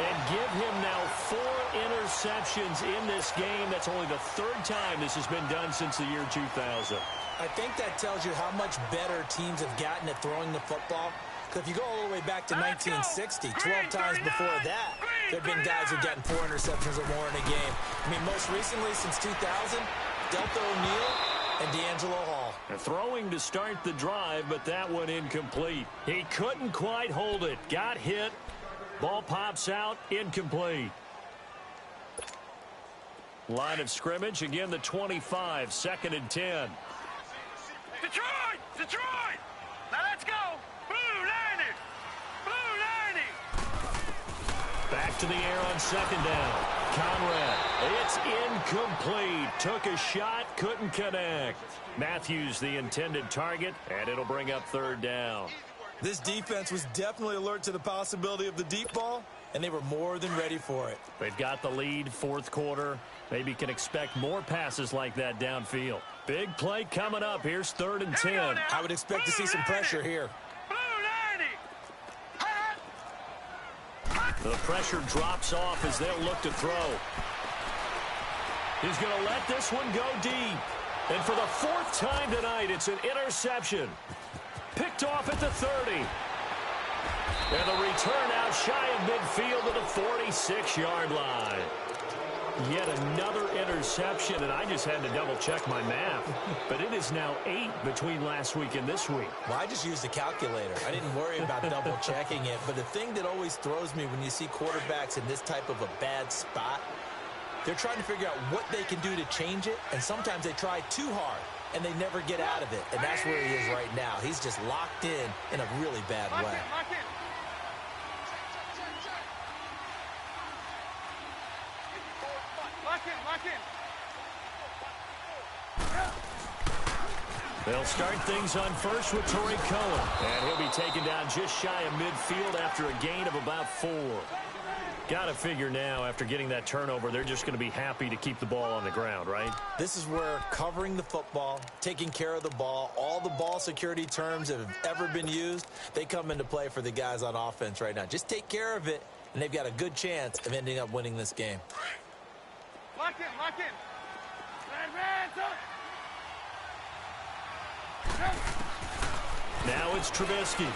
C: And give him now 4 interceptions in this game. That's only the 3rd time this has been done since the year 2000.
D: I think that tells you how much better teams have gotten at throwing the football. Because if you go all the way back to 1960, 12 times before that, there have been guys who've gotten 4 interceptions or more in a game. I mean, most recently, since 2000, Delta O'Neal and D'Angelo Hall.
C: Throwing to start the drive, but that one incomplete. He couldn't quite hold it. Got hit. Ball pops out. Incomplete. Line of scrimmage. Again, the 25. 2nd and 10.
E: Detroit! Detroit! Now let's go! Blue 90! Blue 90!
C: Back to the air on 2nd down. Conrad. It's incomplete. Took a shot. Couldn't connect. Matthews the intended target, and it'll bring up 3rd down.
D: This defense was definitely alert to the possibility of the deep ball, and they were more than ready for it.
C: They've got the lead, fourth quarter. Maybe can expect more passes like that downfield. Big play coming up. Here's 3rd and 10.
D: I would expect to see some pressure here.
C: The pressure drops off as they'll look to throw. He's going to let this one go deep. And for the 4th time tonight, it's an interception. Picked off at the 30. And the return out shy of midfield to the 46-yard line. Yet another interception, and I just had to double-check my math. But it is now 8 between last week and this week.
D: Well, I just used a calculator. I didn't worry about double-checking it. But the thing that always throws me when you see quarterbacks in this type of a bad spot, they're trying to figure out what they can do to change it, and sometimes they try too hard, and they never get out of it. And that's where he is right now. He's just locked in a really bad way.
C: They'll start things on first with Torrey Cohen. And he'll be taken down just shy of midfield after a gain of about 4. Got to figure now, after getting that turnover, they're just going to be happy to keep the ball on the ground, right?
D: This is where covering the football, taking care of the ball, all the ball security terms that have ever been used, they come into play for the guys on offense right now. Just take care of it, and they've got a good chance of ending up winning this game.
E: Lock in, lock in.
C: Now it's Trubisky.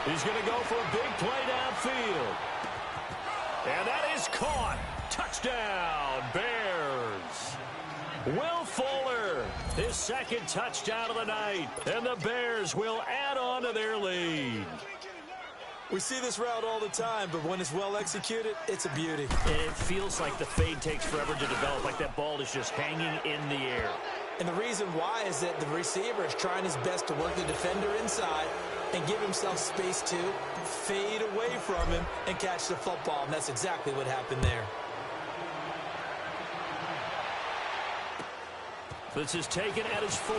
C: He's going to go for a big play downfield. And that is caught. Touchdown, Bears. Will Fuller, his 2nd touchdown of the night. And the Bears will add on to their lead.
D: We see this route all the time, but when it's well executed, it's a beauty.
C: It feels like the fade takes forever to develop, like that ball is just hanging in the air.
D: And the reason why is that the receiver is trying his best to work the defender inside and give himself space to fade away from him and catch the football. And that's exactly what happened there.
C: This is taken at his 4.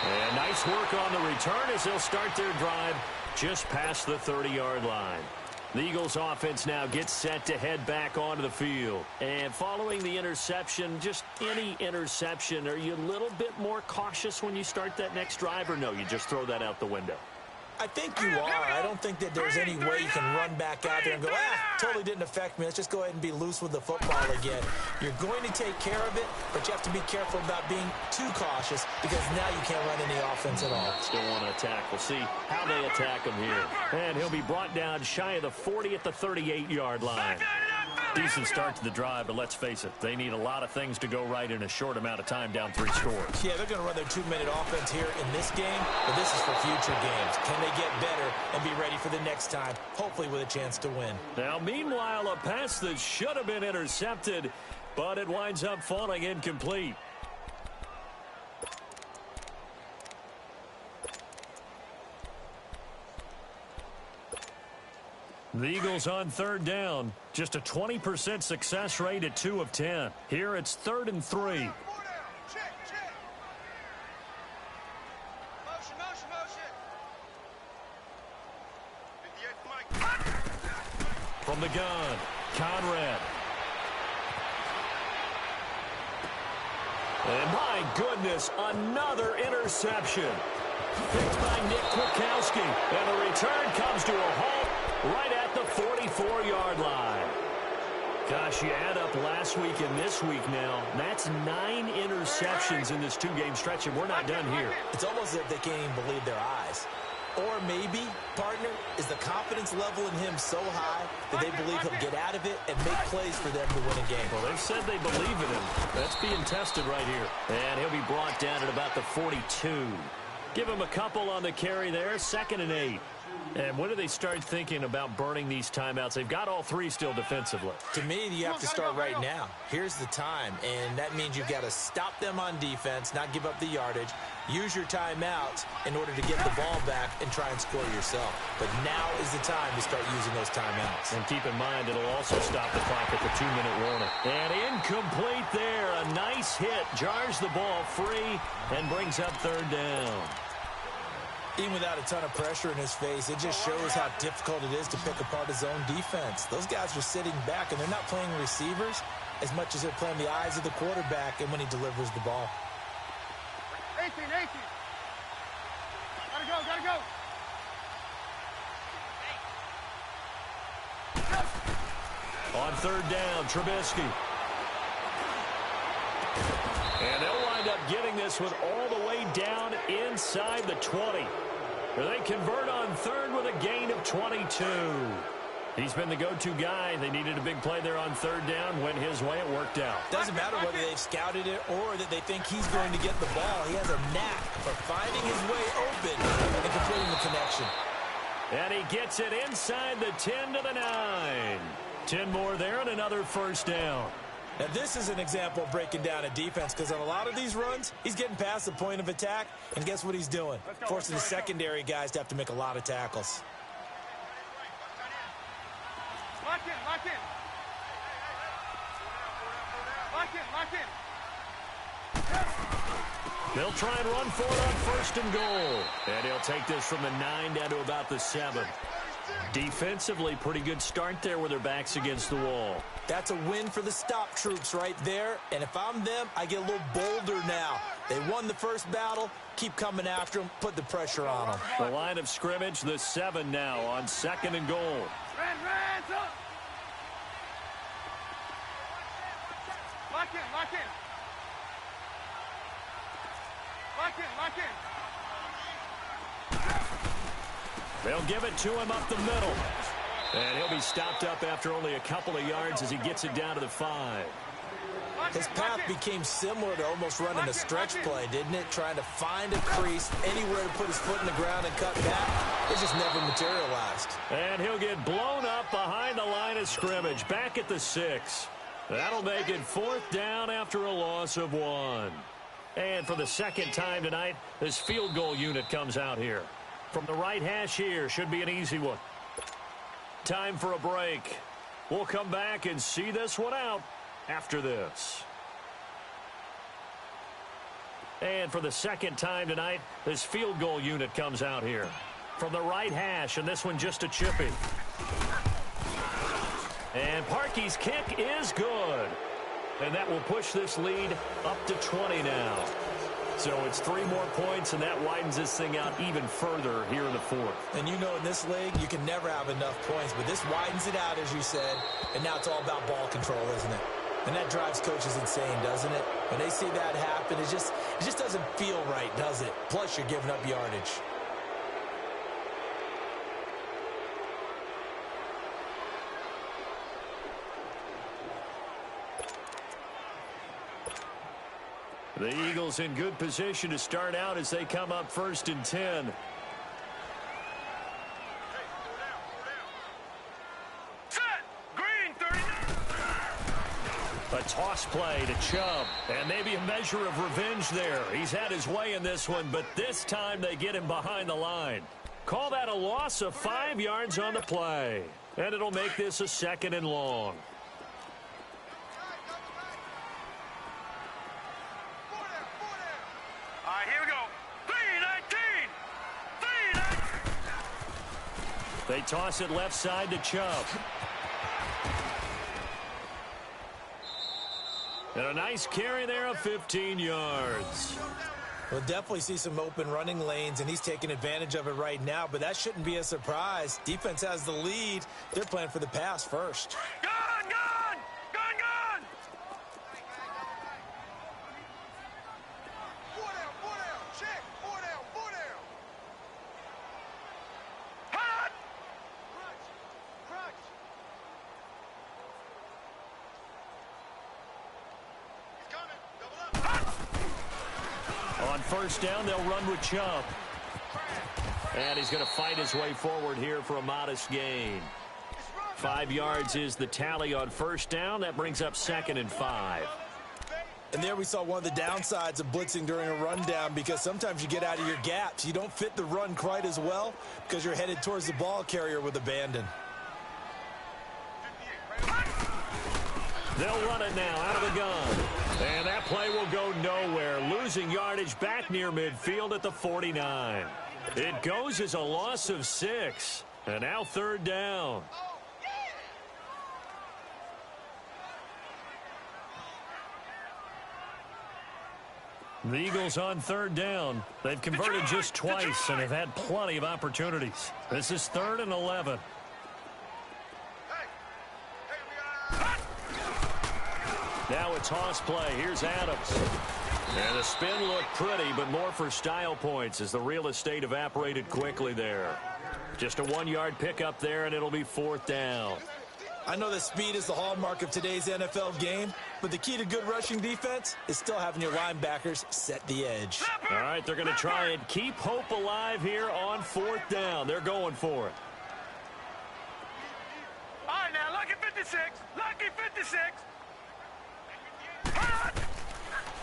C: And nice work on the return as they'll start their drive just past the 30-yard line. The Eagles offense now gets set to head back onto the field. And following the interception, just any interception, are you a little bit more cautious when you start that next drive, or no, you just throw that out the window?
D: I think you are. I don't think that there's any way you can run back out there and go, totally didn't affect me. Let's just go ahead and be loose with the football again. You're going to take care of it, but you have to be careful about being too cautious because now you can't run any offense at all.
C: Still want to attack. We'll see how they attack him here. And he'll be brought down shy of the 40 at the 38-yard line. Decent start to the drive, but let's face it, they need a lot of things to go right in a short amount of time, down 3 scores.
D: Yeah, they're going to run their 2-minute offense here in this game, but this is for future games. Can they get better and be ready for the next time, hopefully with a chance to win?
C: Now, meanwhile, a pass that should have been intercepted, but it winds up falling incomplete. The Eagles on 3rd down. Just a 20% success rate at 2 of 10. Here it's 3rd and 3.
E: Check, check. Motion, motion, motion.
C: From the gun, Conrad. And my goodness, another interception. Picked by Nick Kwiatkowski. And the return comes to a halt right at the 44-yard line. Gosh, you add up last week and this week now. That's 9 interceptions in this 2-game stretch, and we're not done here.
D: It's almost as if they can't even believe their eyes. Or maybe, partner, is the confidence level in him so high that they believe he'll get out of it and make plays for them to win a game.
C: Well, they've said they believe in him. That's being tested right here. And he'll be brought down at about the 42. Give him a couple on the carry there, 2nd and 8. And when do they start thinking about burning these timeouts? They've got all 3 still defensively.
D: To me, you have to start right now. Here's the time, and that means you've got to stop them on defense, not give up the yardage, use your timeouts in order to get the ball back and try and score yourself. But now is the time to start using those timeouts.
C: And keep in mind, it'll also stop the clock at the 2-minute warning. And incomplete there. A nice hit. Jars the ball free and brings up 3rd down.
D: Even without a ton of pressure in his face, it just shows how difficult it is to pick apart his own defense. Those guys are sitting back, and they're not playing receivers as much as they're playing the eyes of the quarterback and when he delivers the ball.
E: 18. Gotta go.
C: On third down, Trubisky. And they'll wind up getting this one all the way down inside the 20. They convert on third with a gain of 22. He's been the go-to guy. They needed a big play there on third down. Went his way. It worked out.
D: Doesn't matter whether they've scouted it or that they think he's going to get the ball. He has a knack for finding his way open and completing the connection.
C: And he gets it inside the 10 to the 9. 10 more there and another first down.
D: Now, this is an example of breaking down a defense because on a lot of these runs, he's getting past the point of attack, and guess what he's doing? Forcing the secondary guys to have to make a lot of tackles.
E: Lock in.
C: They'll try and run for it on first and goal. And he'll take this from the 9 down to about the 7. Defensively, pretty good start there with their backs against the wall.
D: That's a win for the stop troops right there. And if I'm them, I get a little bolder now. They won the first battle. Keep coming after them. Put the pressure on them.
C: The line of scrimmage, the 7 now on second and goal.
E: Hands up. Lock in.
C: They'll give it to him up the middle. And he'll be stopped up after only a couple of yards as he gets it down to the 5.
D: His path became similar to almost running a stretch play, didn't it? Trying to find a crease, anywhere to put his foot in the ground and cut back. It just never materialized.
C: And he'll get blown up behind the line of scrimmage, back at the 6. That'll make it 4th down after a loss of 1. And for the second time tonight, this field goal unit comes out here. From the right hash here, should be an easy one. Time for a break. We'll come back and see this one out after this. And for the second time tonight, this field goal unit comes out here. From the right hash, and this one just a chippy. And Parkey's kick is good. And that will push this lead up to 20 now. So it's 3 more points, and that widens this thing out even further here in the 4th.
D: And you know in this league, you can never have enough points, but this widens it out, as you said, and now it's all about ball control, isn't it? And that drives coaches insane, doesn't it? When they see that happen, it just doesn't feel right, does it? Plus, you're giving up yardage.
C: The Eagles in good position to start out as they come up 1st and 10.
E: Set. Green 39.
C: A toss play to Chubb, and maybe a measure of revenge there. He's had his way in this one, but this time they get him behind the line. Call that a loss of 5 yards on the play, and it'll make this a 2nd and long.
E: Here we go. 3-19.
C: They toss it left side to Chubb. And a nice carry there of 15 yards.
D: We'll definitely see some open running lanes, and he's taking advantage of it right now, but that shouldn't be a surprise. Defense has the lead. They're playing for the pass first.
E: Gun! 4 down. Check. 4 down. Hot! Crunch. He's coming. Double up.
C: On first down, they'll run with Chubb. And he's going to fight his way forward here for a modest gain. 5 yards is the tally on first down. That brings up 2nd and 5.
D: And there we saw one of the downsides of blitzing during a rundown, because sometimes you get out of your gaps. You don't fit the run quite as well because you're headed towards the ball carrier with abandon.
C: They'll run it now out of the gun. And that play will go nowhere. Losing yardage back near midfield at the 49. It goes as a loss of 6. And now 3rd down. The Eagles on 3rd down. They've converted just twice and have had plenty of opportunities. This is 3rd and 11. Now it's toss play. Here's Adams. And the spin looked pretty, but more for style points as the real estate evaporated quickly there. Just a 1-yard pickup there, and it'll be 4th down.
D: I know that speed is the hallmark of today's NFL game, but the key to good rushing defense is still having your linebackers set the edge.
C: All right, they're going to try and keep hope alive here on 4th down. They're going for it.
E: All right, now, lucky 56. Lucky 56.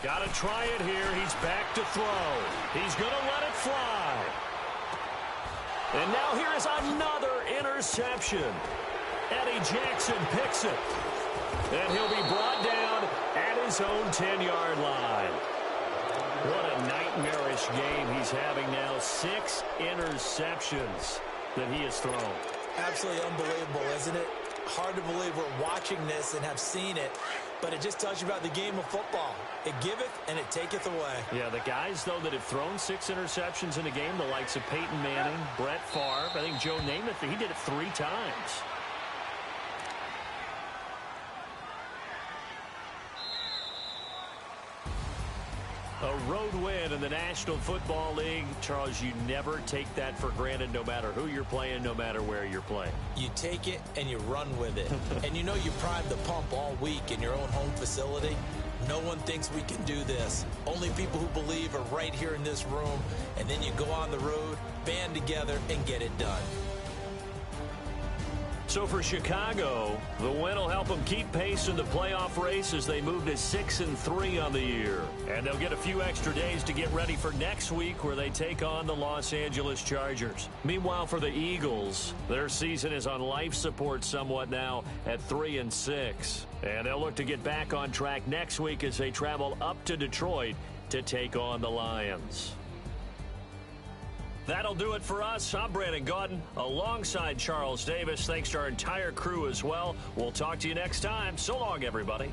C: Got to try it here. He's back to throw. He's going to let it fly. And now here is another interception. Eddie Jackson picks it. And he'll be brought down at his own 10-yard line. What a nightmarish game he's having now. 6 interceptions that he has thrown.
D: Absolutely unbelievable, isn't it? Hard to believe we're watching this and have seen it, but it just tells you about the game of football. It giveth and it taketh away.
C: Yeah, the guys, though, that have thrown 6 interceptions in a game, the likes of Peyton Manning, Brett Favre, I think Joe Namath, he did it 3 times. A road win in the National Football League. Charles, you never take that for granted no matter who you're playing, no matter where you're playing.
D: You take it and you run with it. And you know you primed the pump all week in your own home facility. No one thinks we can do this. Only people who believe are right here in this room. And then you go on the road, band together, and get it done.
C: So for Chicago, the win will help them keep pace in the playoff race as they move to 6-3 on the year. And they'll get a few extra days to get ready for next week where they take on the Los Angeles Chargers. Meanwhile, for the Eagles, their season is on life support somewhat now at 3-6. And they'll look to get back on track next week as they travel up to Detroit to take on the Lions. That'll do it for us. I'm Brandon Gaudin alongside Charles Davis. Thanks to our entire crew as well. We'll talk to you next time. So long, everybody.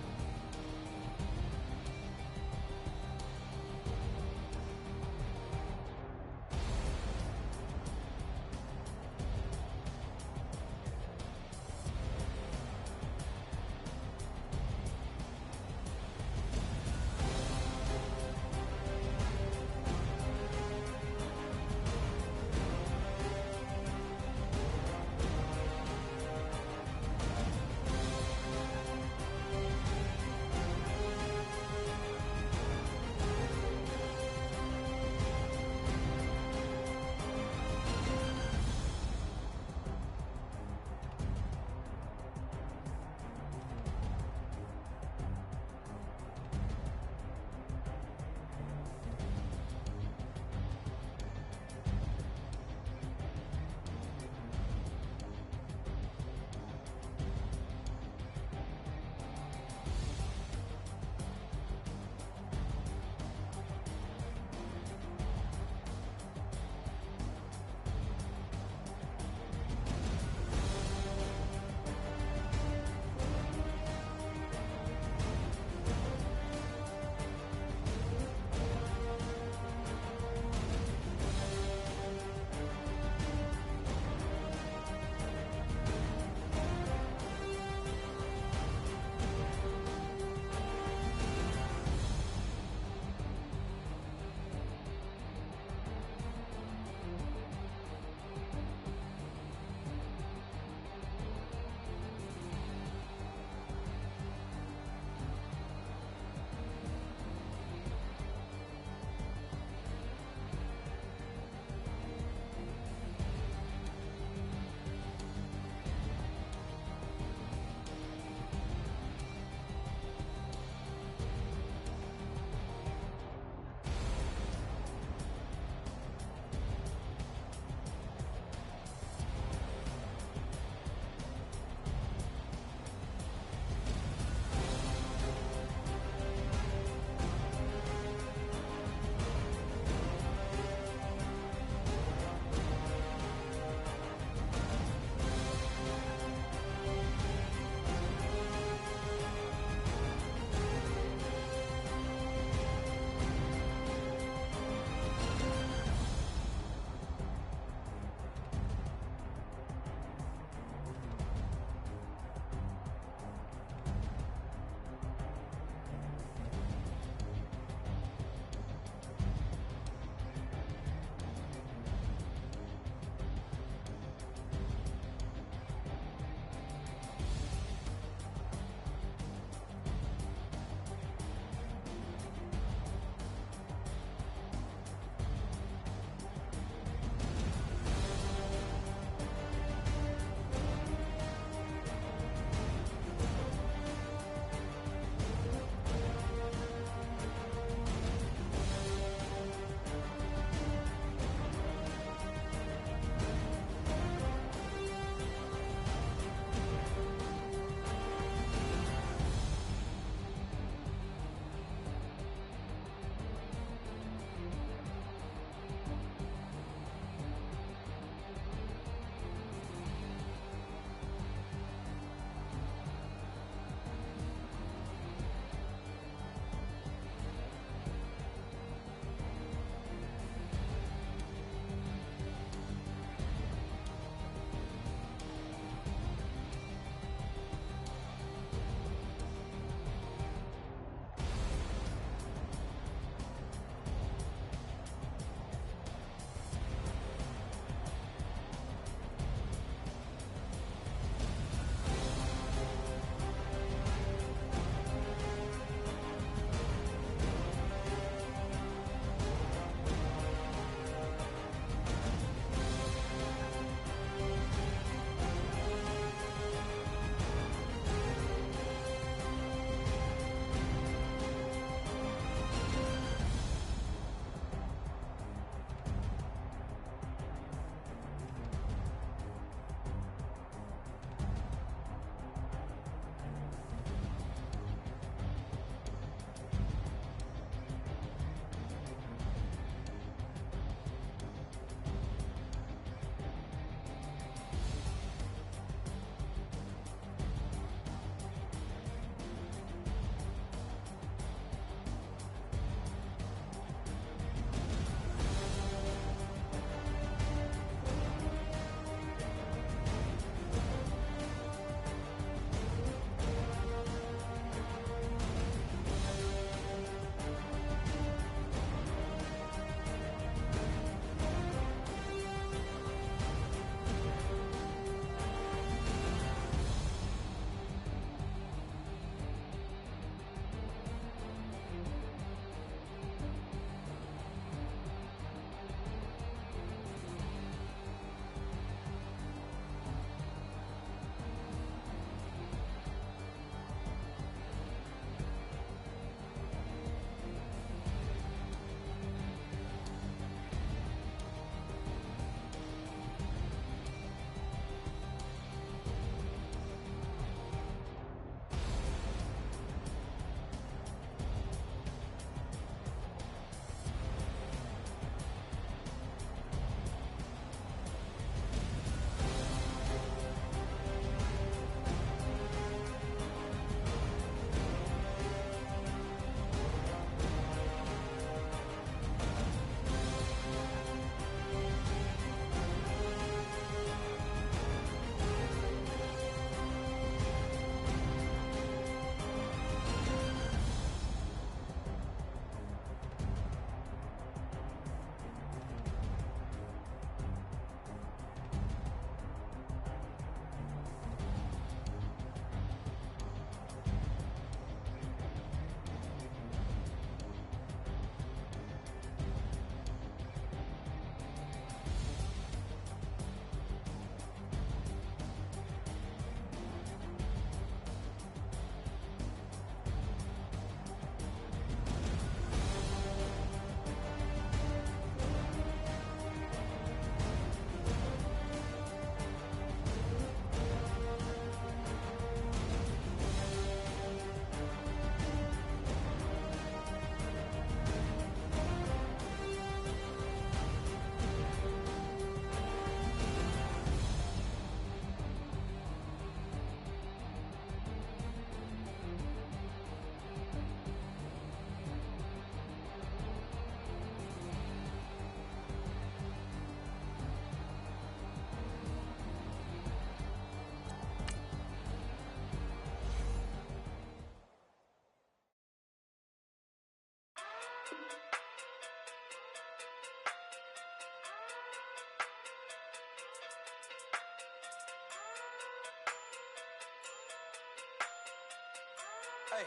F: Hey.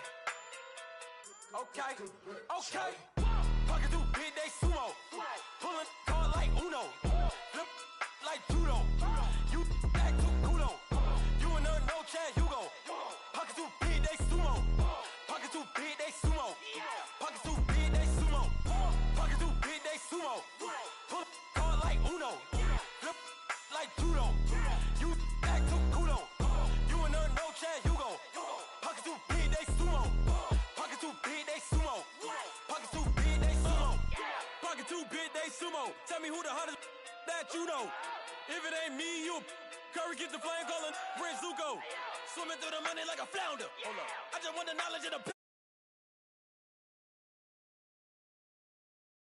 F: Okay. Okay. Pocket too big, they sumo. Pulling card like Uno. Flip like judo. You back to kudo. You and her no Chad Hugo. Pocket too big, they sumo. Pocket too big, they sumo. Pocket too big, they sumo. Pocket too big, they sumo. Pull card like Uno. Flip like judo. You back to kudo. You and her no Chad Hugo. Pocket too big, they sumo. Pocket too big, they sumo. Pocket too big, they sumo. Pocket too big, they sumo. Tell me who the hottest that you know. If it ain't me, you Curry get the flame calling Prince Zuko. Swimming through the money like a flounder. Hold up. I just want the knowledge of the